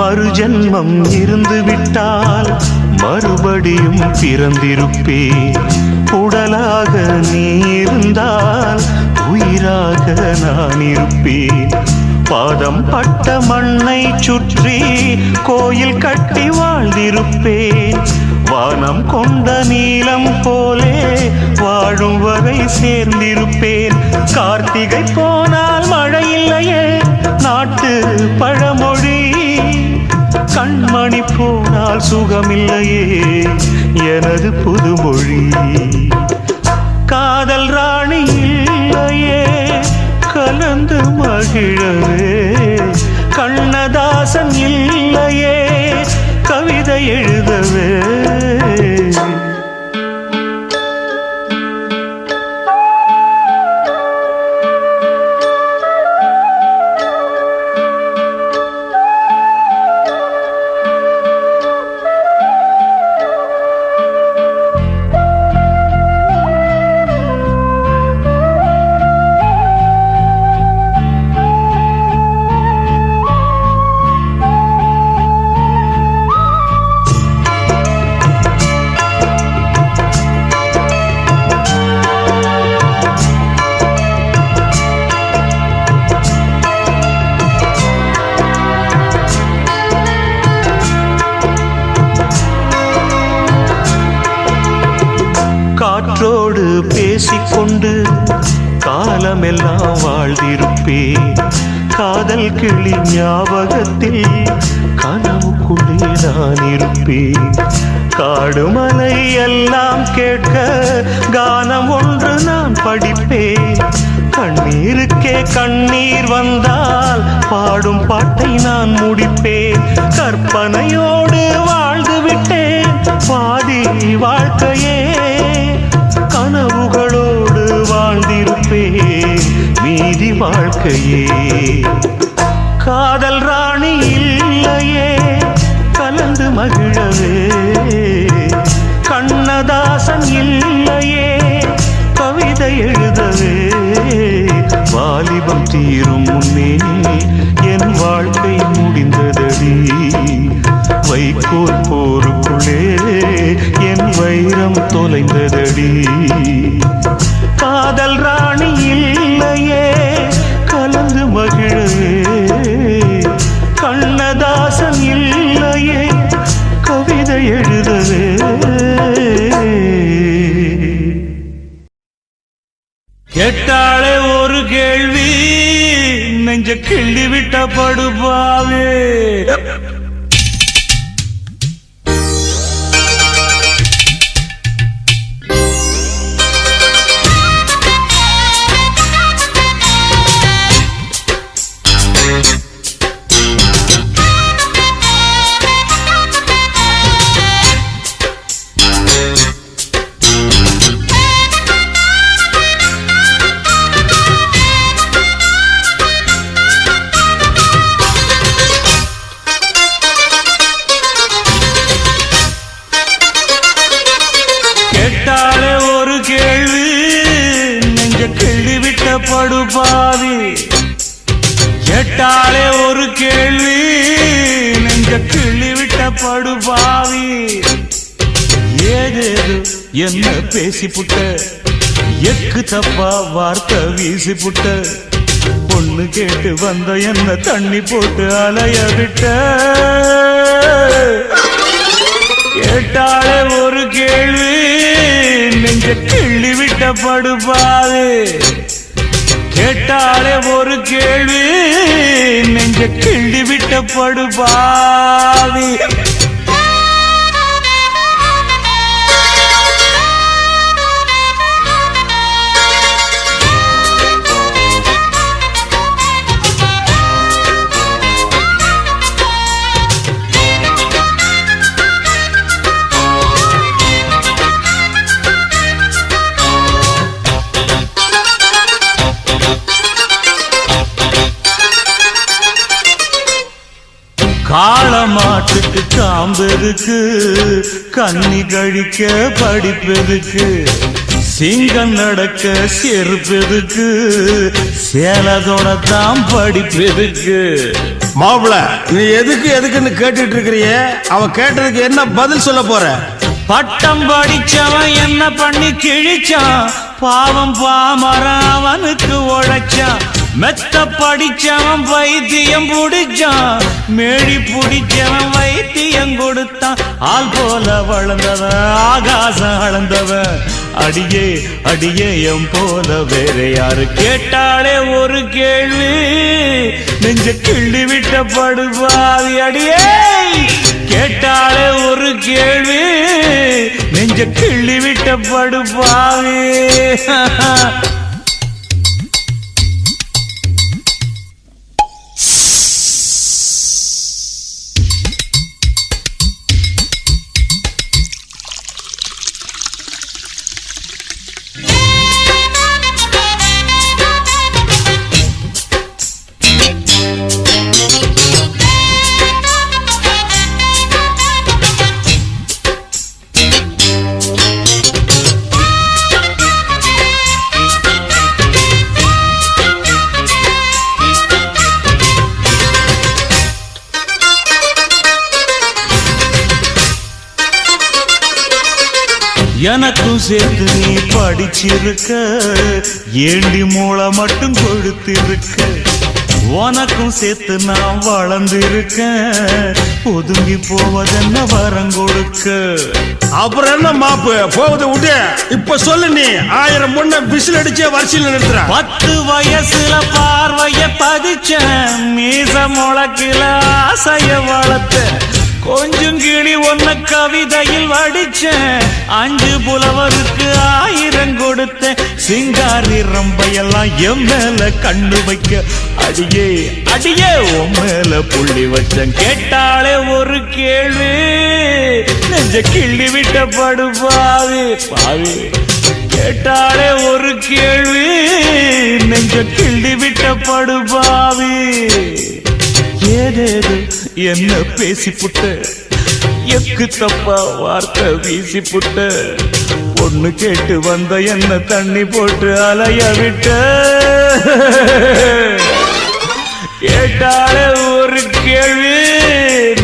மறுஜன்மம் இருந்து விட்டால் மறுபடியும் பிறந்திருப்பேன். உடலாக நீ இருந்தால் உயிராக நான் இருப்பேன். பாதம் பட்ட மண்ணை சுற்றி கோயில் கட்டி வாழ்ந்திருப்பேன். வானம் கொண்ட நீலம் போலே வாழும் வரை சேர்ந்திருப்பேன். கார்த்திகை போனால் மழை இல்லையே நாட்டு பழமொழி, கண்மணி போனால் சுகமில்லையே எனது புதுமொழி. காதல் ராணி இல்லையே கலந்து மகிழவே, கண்ணதாசன் இல்லையே கவிதை எழுதவே. காற்றோடு பேசிக்கொண்டு காலமெல்லாம் வாழ்ந்திருப்பேன். காதல் கிளி ஞாபகத்தில் கனவுக்குள்ளே நான் இருப்பேன். காடுமலை எல்லாம் கேட்க கானம் ஒன்று நான் படிப்பேன். கண்ணீருக்கே கண்ணீர் வந்தால் பாடும் பாட்டை நான் முடிப்பேன். கற்பனையோடு வாழ்ந்து விட்டேன் பாதி வாழ்க்கையே, கனவுகளோடு வாழ்ந்திருப்பேன் மீதி வாழ்க்கையே. காதல் ராணி இல்லையே கலந்து மகிழவே, கண்ணதாசன் இல்லையே கவிதை எழுதவே. வாலிபம் தீரும் முன்னே என் வாழ்க்கை முடிந்ததடி, வைக்கோல் போருக்குள்ளே என் வைரம் தொலைந்ததடி. காதல் ராணி இல்லையே கலந்து மகிழவே, கண்ணதாசன் இல்லையே கவிதை எழுதவே. கேட்டாளே ஒரு கேள்வி நெஞ்ச கிள்ளி விட்ட படுபாவே. கேட்டாளே ஒரு கேள்வி நெஞ்ச கிள்ளி விட்ட படுபாவி. கேட்டாளே ஒரு கேள்வி நெஞ்ச கிள்ளி விட்ட படுபாவி. ஏதேது என்ன பேசி புட்ட, எக்கு தப்பா வார்த்தை வீசி புட்ட. பொண்ணு கேட்டு வந்த என்ன தண்ணி போட்டு அலைய விட்ட. கேட்டாளே ஒரு கேள்வி நெஞ்ச கிள்ளி விட்ட படுபாது. கேட்டாளே ஒரு கேள்வி நெஞ்ச கிள்ளி விட்ட படுபாவி. காளமாட்டுக்கு காம்பெருக்கு, கன்னி கழிக்க படிப்பெதுக்கு, சிங்கம் நடக்க செருப்பெதுக்கு, சேலதோட தான் படிப்பெதுக்கு.
மாப்பிள நீ எதுக்குன்னு கேட்டுட்டு இருக்கிறிய? அவ கேட்டதுக்கு என்ன பதில் சொல்ல போற?
பட்டம் படிச்சவன் என்ன பண்ணி கிழிச்சான், பாவம் பாமரன் அவனுக்கு உழைச்சான். மெத்த படிச்சவன் வைத்தியம் புடிச்சான், மேடி புடிச்சவன் வைத்தியம் கொடுத்தான். ஆள் போல வளர்ந்தவன் ஆகாசம் அளந்தவன், அடியே அடியே எம் போல வேற யாரு? கேட்டாளே ஒரு கேள்வி நெஞ்ச கிள்ளி விட்ட படுபாவி. அடியே கேட்டாளே ஒரு கேள்வி நெஞ்ச கிள்ளி விட்ட படுபாவே எனக்கும் சேர்த்து நீ படிச்சிருக்க ஏண்டி மூளை மட்டும் கொடுத்திருக்க உனக்கும் சேர்த்து நான் வளர்ந்திருக்கேன் ஒதுங்கி போவதென்ன வரம் கொடுக்க
அப்புறம் என்ன மாப்பு போவதை விட்டு இப்ப சொல்லு நீ 1000 முன்ன விசில் அடிச்சே வரிசையில் நிறுத்துற
10 வயசுல பார்வைய பதிச்சேன் மீச முளக்கில ஆசைய வளர்த்த கொஞ்சம் கிளி ஒன்ன கவிதையில் வடிச்சேன் 5 புலவருக்கு 1000 கொடுத்தேன் சிங்காரி ரம்பையெல்லாம் என் மேல கண்ணு வைக்க அடியே அடியே உன் மேல புள்ளி வச்சேன் கேட்டாலே ஒரு கேள்வி நெஞ்ச கிள்ளி விட்ட படுபாவி பாவி கேட்டாலே ஒரு கேள்வி நெஞ்ச கிள்ளி விட்ட படுபாவி ஏதேது என்ன பேசி புட்ட எக்கு தப்பா வார்த்தை வீசி புட்ட பொண்ணு கேட்டு வந்த என்ன தண்ணி போட்டு அலைய விட்ட கேட்டாலே ஒரு கேள்வி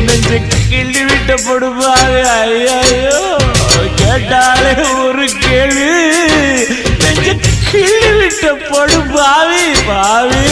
நெஞ்ச கிள்ளி விட்ட படுபாவே ஐயோ கேட்டாலே ஒரு கேள்வி நெஞ்ச கிள்ளி விட்ட படுபாவி பாவி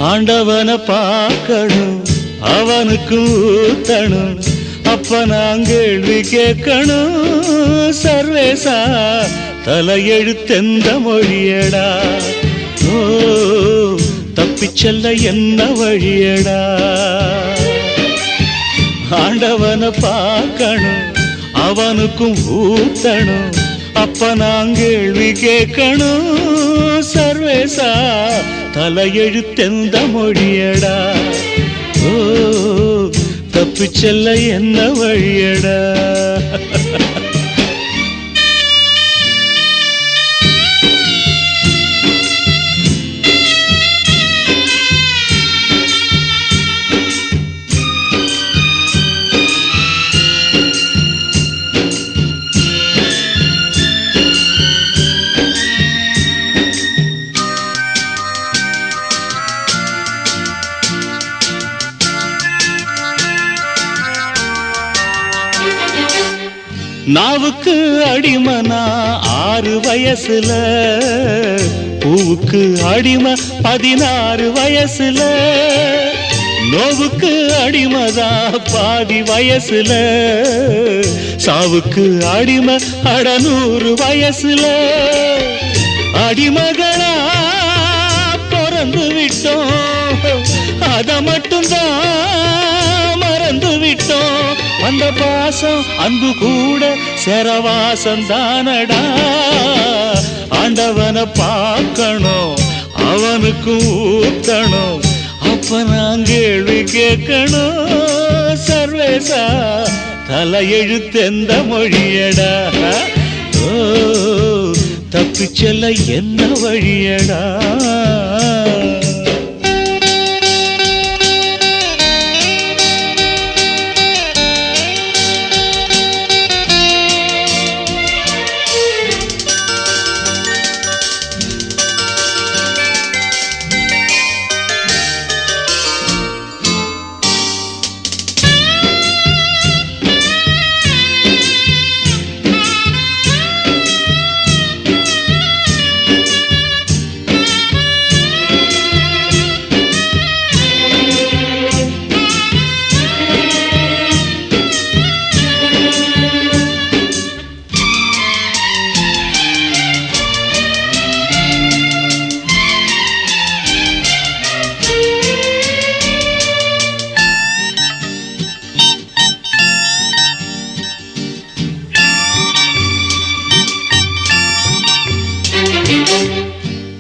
ஆண்டவனை பார்க்கணும் அவனுக்கு ஊத்தணும் அப்ப நான் கேள்வி கேட்கணும் சர்வேசா தலையெழுத்தெந்த மொழியடா ஓ தப்பிச்செல்ல என்ன வழியடா ஆண்டவனை பார்க்கணும் அவனுக்கும் ஊத்தணும் அப்ப நான் கேள்வி கேட்கணும் சர்வேசா தலையெழுத்தெந்த மொழியடா ஓ தப்பிச்செல்ல என்ன வழியடா நாவுக்கு அடிமனா 6 வயசுல பூவுக்கு அடிமை 16 வயசுல நோவுக்கு அடிமதா பாதி வயசுல சாவுக்கு அடிமை 100 வயசுல அடிமகளா பிறந்து விட்டோம் அத மட்டும்தான் மறந்து விட்டோம் அந்த பாசம் அன்பு கூட சரவாசம் தானடா ஆண்டவனை பார்க்கணும் அவனுக்கு ஊத்தணும் அப்ப நான் கேள்வி கேட்கணும் சர்வேசா தலையெழுத்தெந்த மொழியடா ஓ தப்பிச்செல்ல என்ன வழியடா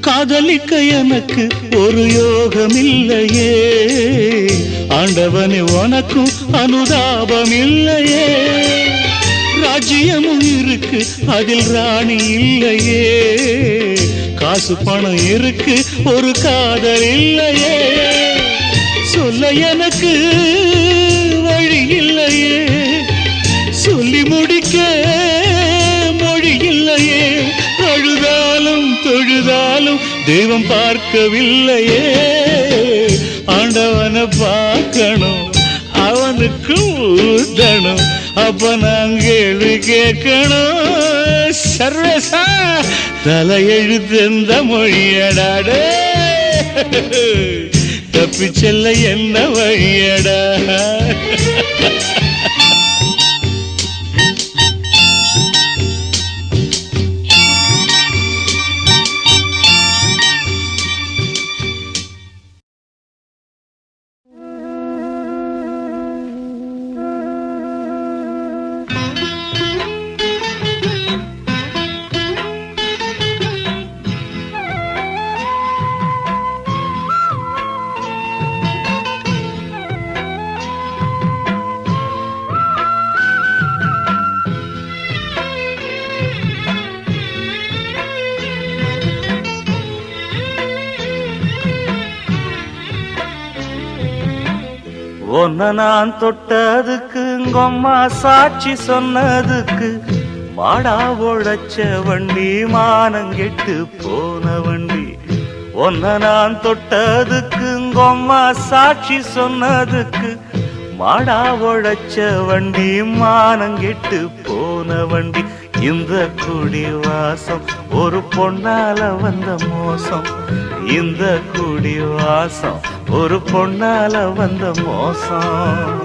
காதலிக்க எனக்கு ஒரு யோகம் இல்லையே, ஆண்டவனே உனக்கும் அனுதாபம் இல்லையே, ராஜ்யமும் இருக்கு அதில் ராணி இல்லையே, காசு பணம் இருக்கு ஒரு காதல் இல்லையே, சொல்ல எனக்கு வழி இல்லையே, சொல்லி முடிக்க மொழி இல்லையே, அழுதாலும் தொழுதாலும் தெய்வம் பார்க்கவில்லையே, ஆண்டவனை பார்க்கணும் அவனுக்கு ஊத்தணும், அப்ப நான் கேள்வி கேட்கணும். சர்வேசா தலையெழுத்து எந்த மொழியடாடே, தப்பி செல்ல என்ன வழியடா.
ஒன்ன நான் தொட்டதுக்கு உங்கம்மா சாட்சி சொன்னதுக்கு, மாடா உழைச்ச வண்டி மானங்கெட்டு போன வண்டி. ஒன்ன நான் தொட்டதுக்கு உங்கம்மா சாட்சி சொன்னதுக்கு, மாடா உழைச்ச வண்டி மானங்கெட்டு போன வண்டி. இந்த குடி வாசம் ஒரு பொண்ணால வந்த மோசம், இந்த குடி வாசம் ஒரு பொண்ணால வந்த மோசம்.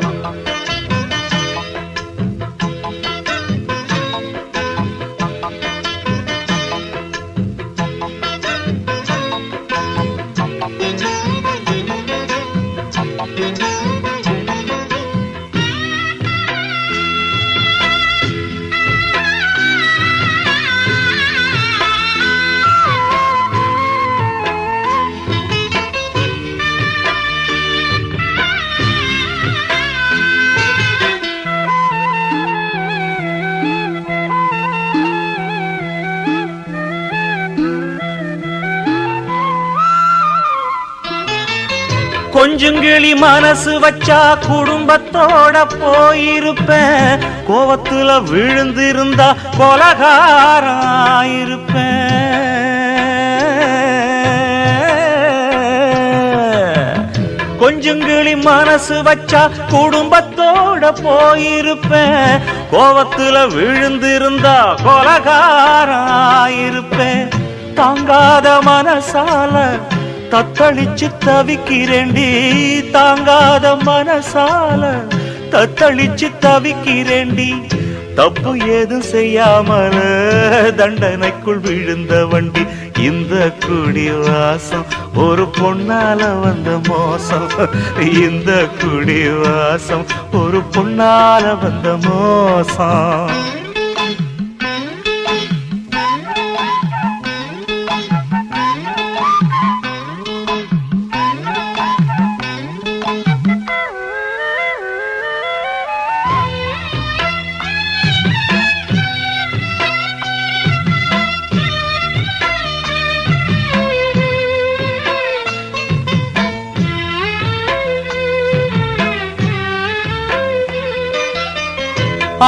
கொஞ்சங்கிளி மனசு வச்சா குடும்பத்தோட போயிருப்பேன், கோவத்துல விழுந்திருந்தா கொலகாராயிருப்பேன். கொஞ்சங்கிளி மனசு வச்சா குடும்பத்தோட போயிருப்பேன், கோவத்துல விழுந்திருந்தா கொலகாராயிருப்பேன். தாங்காத மனசால தத்தளிச்சு தவிக்கிறேண்டி, தாங்காத மனசால தத்தளிச்சு தவிக்கிறேண்டி. தப்பு ஏதும் செய்யாமல தண்டனைக்குள் விழுந்த வண்டி. இந்த குடி வாசம் ஒரு பொண்ணால வந்த மோசம், இந்த குடி வாசம் ஒரு பொண்ணால வந்த மோசம்.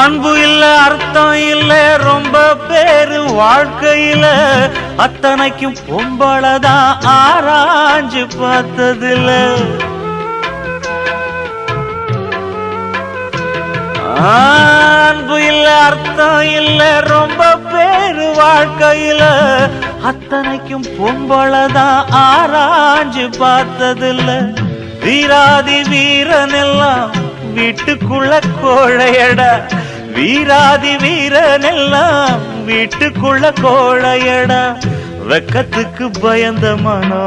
அன்பு இல்ல அர்த்தம் இல்ல ரொம்ப பேரு வாழ்க்கையில, அத்தனைக்கும் பொம்பளதான் ஆராய்ஞ்சு பார்த்ததில்ல. அன்பு இல்ல அர்த்தம் இல்ல ரொம்ப பேரு வாழ்க்கையில, அத்தனைக்கும் பொம்பளதான் ஆராய்ஞ்சு பார்த்ததில்ல. வீராதி வீரன் எல்லாம் வீட்டுக்குள்ள கோழையடா, வீராதி வீரன் எல்லாம் வீட்டுக்குள்ள கோழையடா. வெக்கத்துக்கு பயந்த மனோ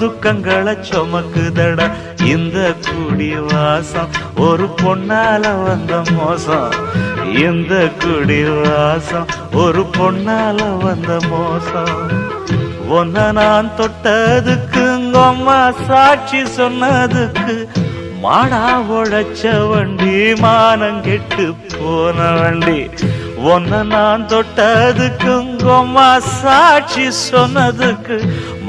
துக்கங்களை சுமக்குதடா. இந்த குடி வாசம் ஒரு பொண்ணால வந்த மோசம், இந்த குடி வாசம் ஒரு பொண்ணால வந்த மோசம். ஒன்ன நான் தொட்டதுக்கு உங்கம்மா சாட்சி சொன்னதுக்கு மாடா உழைச்ச வண்டி மானம் கெட்டு போன வண்டி. ஒன்ன நான் தொட்டதுக்கு உங்கம்மா சாட்சி சொன்னதுக்கு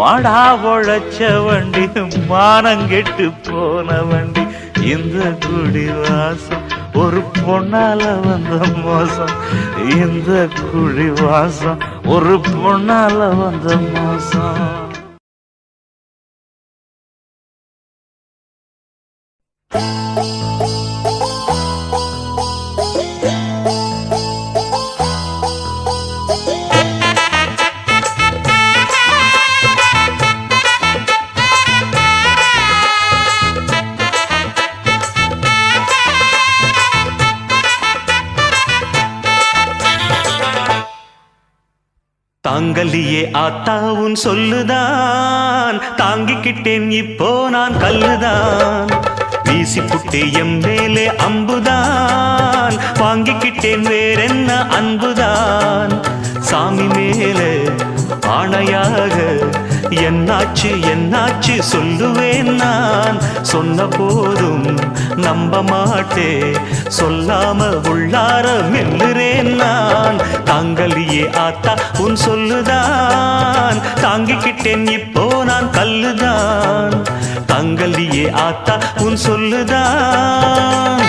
மாடா உழைச்ச வண்டி மானம் கெட்டு போன வண்டி. இந்த குடி வாசம் ஒரு பொண்ணால வந்த மோசம். இந்த குடி வாசம் ஒரு பொண்ணால வந்த மோசம்.
தாங்கலியே ஆத்தாவும் சொல்லுதான் தாங்கிக்கிட்டேன் இப்போ நான் கல்லுதான். வீசி புட்டே எம் மேலே அம்புதான் வாங்கிக்கிட்டேன் வேறென்ன அன்புதான். சாமி மேலே ஆணையாக என்னாச்சு என்னாச்சு சொல்லுவேன் நான். சொன்ன போதும் நம்ப மாட்டே சொல்லாம உள்ளார மெல்லுறேன் நான். தாங்கலியே ஆத்தா உன் சொல்லுதான் தாங்கிக்கிட்டேன் இப்போ நான் கல்லுதான். தாங்கலியே ஆத்தா உன் சொல்லுதான்.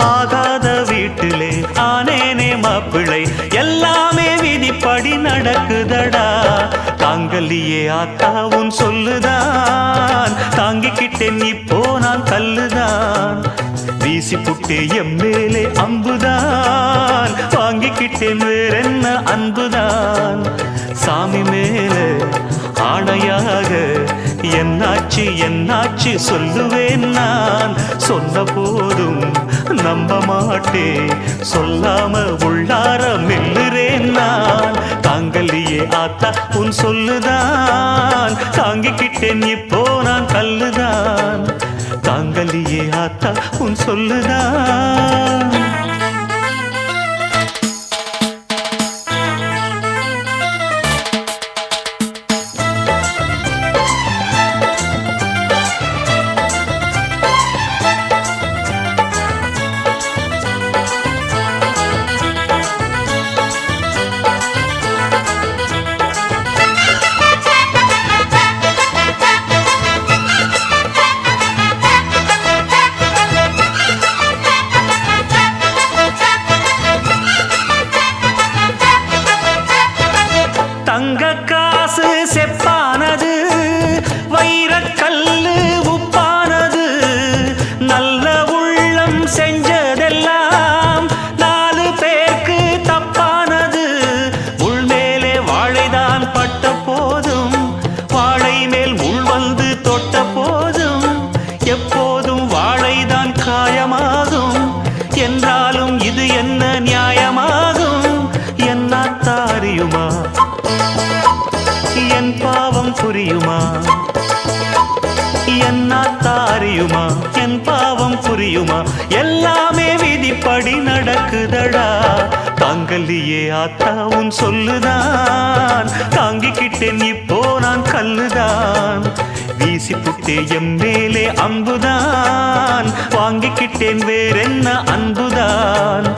ஆகாத வீட்டிலே ஆனேனே மாப்பிள்ளை. எல்லாமே விதிப்படி நடக்குதடா. தாங்கலியே ஆத்தா உன் சொல்லுதான் தாங்கிக்கிட்டேன் இப்போ நான் கல்லுதான். வீசி புட்டே எம் மேலே அம்புதான் வாங்கிக்கிட்டேன் வேறென்ன அன்புதான். சாமி மேலே ஆணையாக என்னாச்சு என்னாச்சு சொல்லுவேன் நான். சொன்ன போதும் நம்ப மாட்டே சொல்லாம உள்ளார மெல்லுறேன் நான். தாங்கலியே ஆத்தா உன் சொல்லுதான் தாங்கிக்கிட்டேன் இப்போ நான் கல்லுதான். தாங்கலியே ஆத்தா உன் சொல்லுதான். புரியுமா என்னாத்தாரியுமா என் பாவம் புரியுமா எல்லாமே விதிப்படி நடக்குதடா தாங்கலியே ஆத்தா உன் சொல்லுதான் தாங்கிக்கிட்டேன் இப்போ நான் கல்லுதான் வீசி புட்டே எம் மேலே அம்புதான் வாங்கிக்கிட்டேன் வேறென்ன அன்புதான்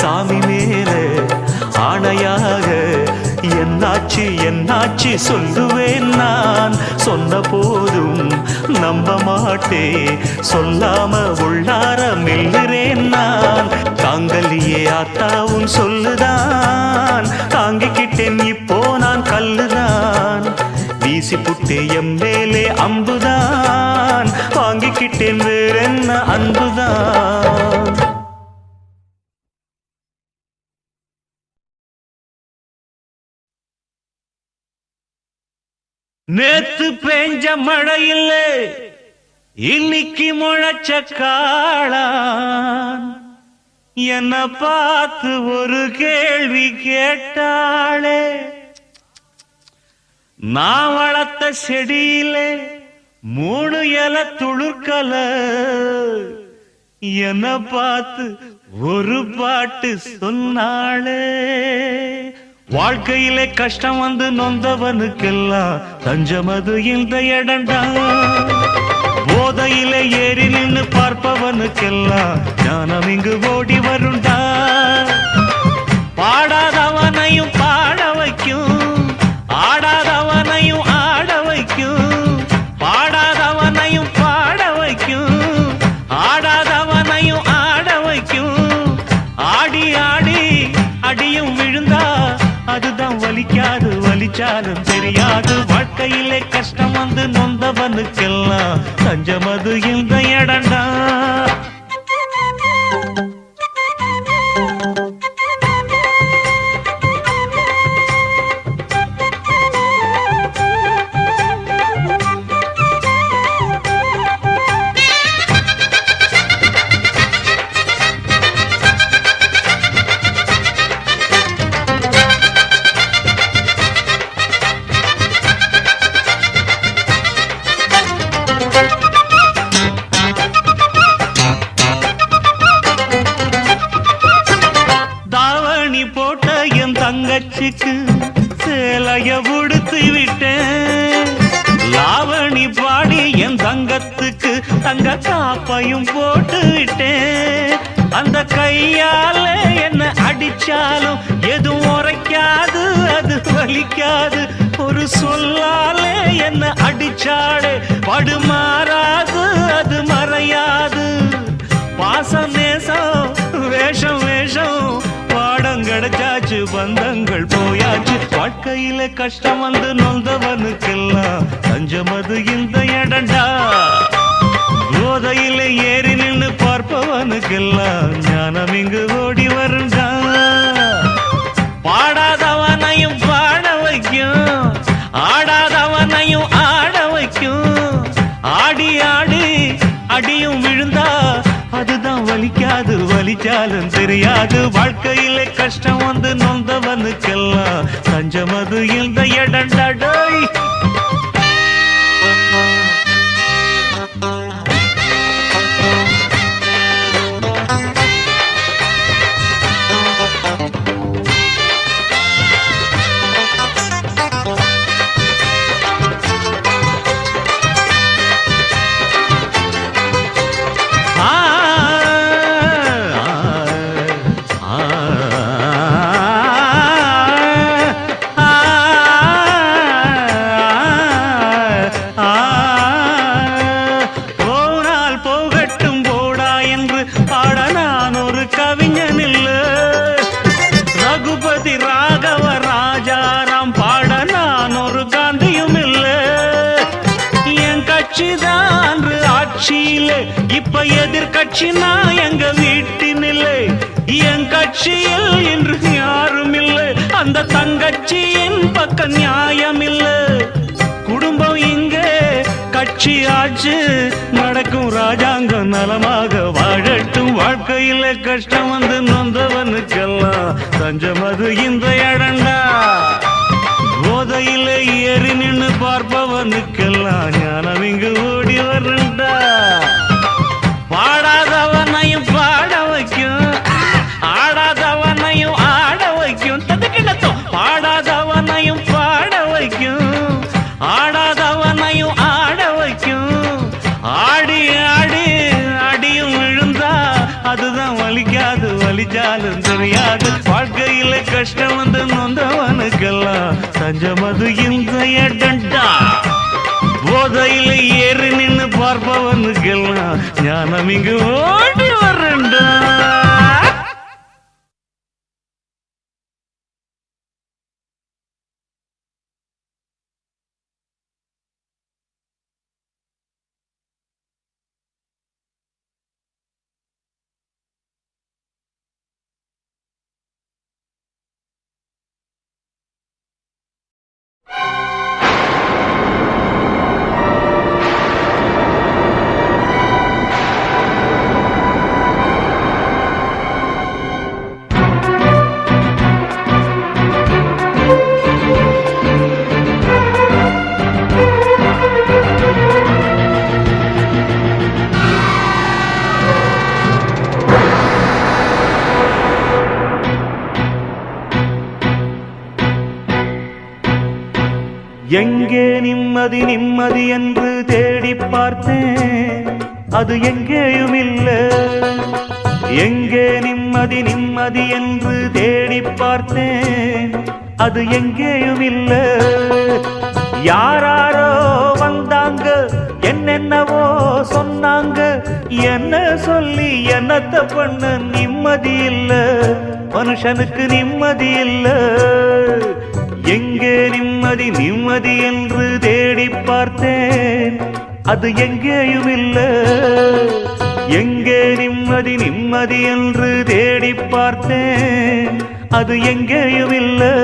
சாமி மேலே ஆணையாக என்னாச்சு என்னாச்சு சொல்லுவேன் நான், சொன்ன போதும் நம்ப மாட்டே, சொல்லாம உள்ளார மெல்லுறேன் நான். தாங்கலியே ஆத்தாவும் சொல்லுதான், தாங்கிக்கிட்டேன் இப்போ நான் கல்லுதான். வீசி புட்டே எம் மேலே அம்புதான், வாங்கிக்கிட்டேன் வேறென்ன அன்புதான். நேத்து பெஞ்ச மழையில் இன்னைக்கு முளைச்ச காளான், என்ன பார்த்து ஒரு கேள்வி கேட்டாளே. நான் வளர்த்த செடியிலே 3 இலை துளுர்க்கல, என்ன பார்த்து ஒரு பாட்டு சொன்னாளே. வாழ்க்கையிலே கஷ்டம் வந்து நொந்தவனுக்கெல்லாம் தஞ்சமது இந்த இடண்டா. போதையிலே ஏறி நின்று பார்ப்பவனுக்கெல்லாம் ஞானம் இங்கு ஓடி வருண்டா. பாடாதவனையும் பாட வைக்கும், ஆடாதவனையும் ஆட வைக்கும். பாடாதவனையும் பாட வைக்கும், ஆடாதவனையும் ஆட வைக்கும். ஆடி ஆடி அடியும் விழுந்தா அதுதான் வலிக்காது, வலிச்சாலும் தெரியாது. வாழ்க்கையிலே கஷ்டம் வந்து நொந்தவனுக்கெல்லாம் தஞ்சமது இந்த இடண்டா. தங்கச்சிக்கு சேலைய உடுத்து விட்டேன், லாவணி பாடி என் தங்கத்துக்கு தங்க காப்பையும் போட்டு விட்டேன். அந்த கையால என்ன அடிச்சாலும் எதுவும் உரைக்காது, அது வலிக்காது. ஒரு சொல்லாலே என்ன அடிச்சாலே படுமாறாது, அது மறையாது. பாசம் நேசம் வேஷம் வேஷம் பாடம் கிடைச்சாச்சு, பந்தங்கள் போயாச்சு. வாழ்க்கையில கஷ்டம் வந்து நொந்தவனுக்கெல்லாம் தஞ்சமது இந்த இடண்டா. போதையில ஏறி நின்று பார்ப்பவனுக்கெல்லாம் ஞானம் இங்கு ஓடி வருண்டா. பாடாதவனையும் பாட வைக்கும், ஆடாதவனையும் ஆட வைக்கும். ஆடி ஆடி அடியும் விழுந்தா அதுதான் வலிக்காது, வலிச்சாலும் தெரியாது. வாழ்க்கையிலே கஷ்டம் வந்து நொந்தவனுக்கெல்லாம் தஞ்சமது இந்த இடண்டடோய். இப்ப எதிர்கட்சி நான் எங்க வீட்டினில்லை, என் கட்சியில் இன்று யாரும் இல்லை. அந்த தங்கச்சியின் பக்க நியாயம் இல்லை. குடும்பம் இங்கே கட்சி ஆச்சு நடக்கும், ராஜாங்கம் நலமாக வாழட்டும். வாழ்க்கையில கஷ்டம் வந்து நொந்தவனுக்கெல்லாம் தஞ்சமது இந்த இடண்டா. போதையில ஏறி நின்று பார்ப்பவனுக்கெல்லாம் ஞானம் இங்கு ஓடி வருண்டா. பாடாதவனையும் பாட வைக்கும், ஆடாதவனையும் ஆட வைக்கும். ததுக்கிடத்தோம். பாடாதவனையும் பாட வைக்கும், ஆடாதவனையும் ஆட வைக்கும். ஆடி ஆடி அடியும் விழுந்தா அதுதான் வலிக்காது, வலிச்சாலும் தெரியாது. வாழ்க்கையில கஷ்டம் வந்து நொந்தவன் தஞ்சமது இந்த இடண்டா போதையில ஏறி நின்னு பார்ப்பவனுக்கெல்லாம் ஞானம் இங்கு ஓடி வரண்டா. எங்கே நிம்மதி நிம்மதி என்று தேடி பார்த்தேன், அது எங்கேயும் இல்லை. எங்கே நிம்மதி நிம்மதி என்று தேடி பார்த்தேன், அது எங்கேயும் இல்லை. யாராரோ வந்தாங்க, என்னென்னவோ சொன்னாங்க, என்ன சொல்லி என்னத்த பண்ண நிம்மதி இல்லை, மனுஷனுக்கு நிம்மதி இல்லை. எங்கே நிம்மதி நிம்மதி என்று தேடி பார்த்தேன், அது எங்கேயும் இல்லை. எங்கே நிம்மதி நிம்மதி என்று தேடி பார்த்தேன், அது எங்கேயும் இல்லை.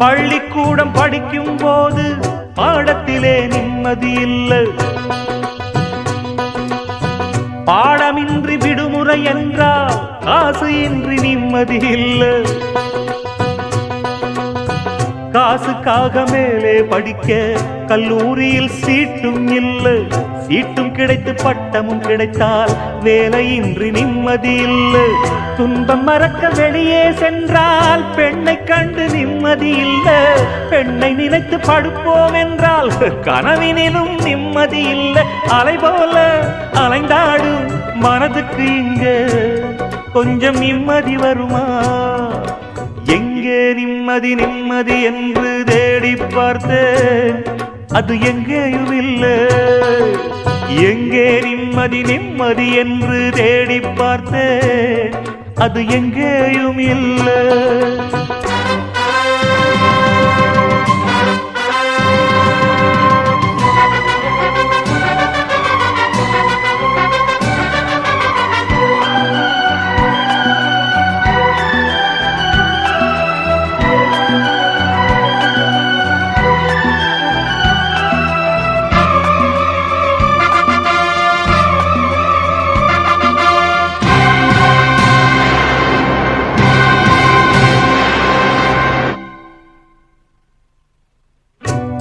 பள்ளிக்கூடம் படிக்கும் போது பாடத்திலே நிம்மதி இல்லை. பாடமின்றி விடுமுறை என்றால் காசு இன்றி நிம்மதி இல்லை. காசுக்காக மேலே படிக்க கல்லூரியில் சீட்டும் இல்லை. சீட்டும் கிடைத்து பட்டமும் கிடைத்தால் வேலையின்றி நிம்மதி இல்லை. துன்பம் மறக்க வெளியே சென்றால் பெண்ணை கண்டு நிம்மதி இல்லை. பெண்ணை நினைத்து படுப்போம் என்றால் கனவினிலும் நிம்மதி இல்லை. அலை போல அலைந்தாடும் மனதுக்கு இங்க கொஞ்சம் நிம்மதி வருமா? எங்கே நிம்மதி நிம்மதி என்று தேடி பார்த்தேன், அது எங்கேயும் இல்லை. எங்கே நிம்மதி நிம்மதி என்று தேடி பார்த்தேன், அது எங்கேயும் இல்லை.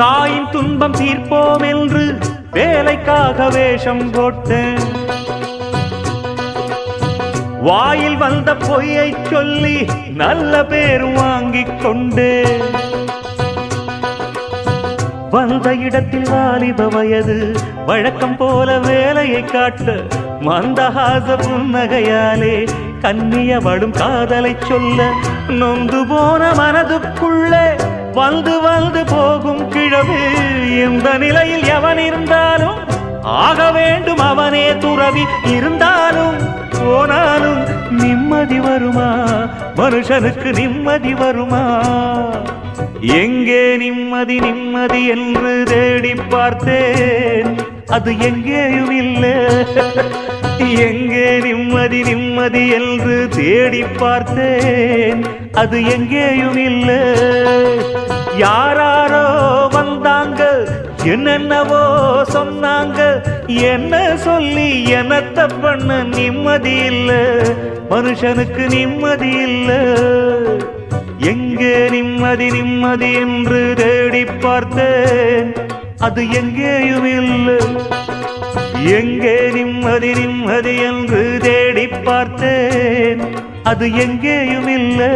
தாயின் துன்பம் தீர்ப்போம் என்று வேலைக்காக வேஷம் போட்டேன். வாயில் வந்த பொய்யை சொல்லி நல்ல பேர் வாங்கிக் கொண்டேன். வந்த இடத்தில் வாலிப வயது வழக்கம் போல வேலையை காட்ட மந்தஹாச புன்னகையாலே கண்ணியவடும் காதலை சொல்ல நொந்து போன மனதுக்குள்ளே வந்து வந்து போகும் கிழவு. இந்த நிலையில் எவன் இருந்தாலும் ஆக வேண்டும் அவனே துறவி. இருந்தாலும் போனாலும் நிம்மதி வருமா? மனுஷனுக்கு நிம்மதி வருமா? எங்கே நிம்மதி நிம்மதி என்று தேடி பார்த்தேன், அது எங்கேயும் இல்லை. எங்கே நிம்மதி நிம்மதி என்று தேடி பார்த்தேன், அது எங்கேயும் இல்லை. யாராரோ வந்தாங்க, என்னென்னவோ சொன்னாங்க, என்ன சொல்லி என்னத்த பெத்த பண்ண நிம்மதி இல்ல, மனுஷனுக்கு நிம்மதி இல்ல. எங்கே நிம்மதி நிம்மதி என்று தேடி பார்த்தேன், அது எங்கேயும் இல்லை. எங்கே நிம்மதி நிம்மதி என்று தேடி பார்த்தேன், அது எங்கேயும் இல்லை.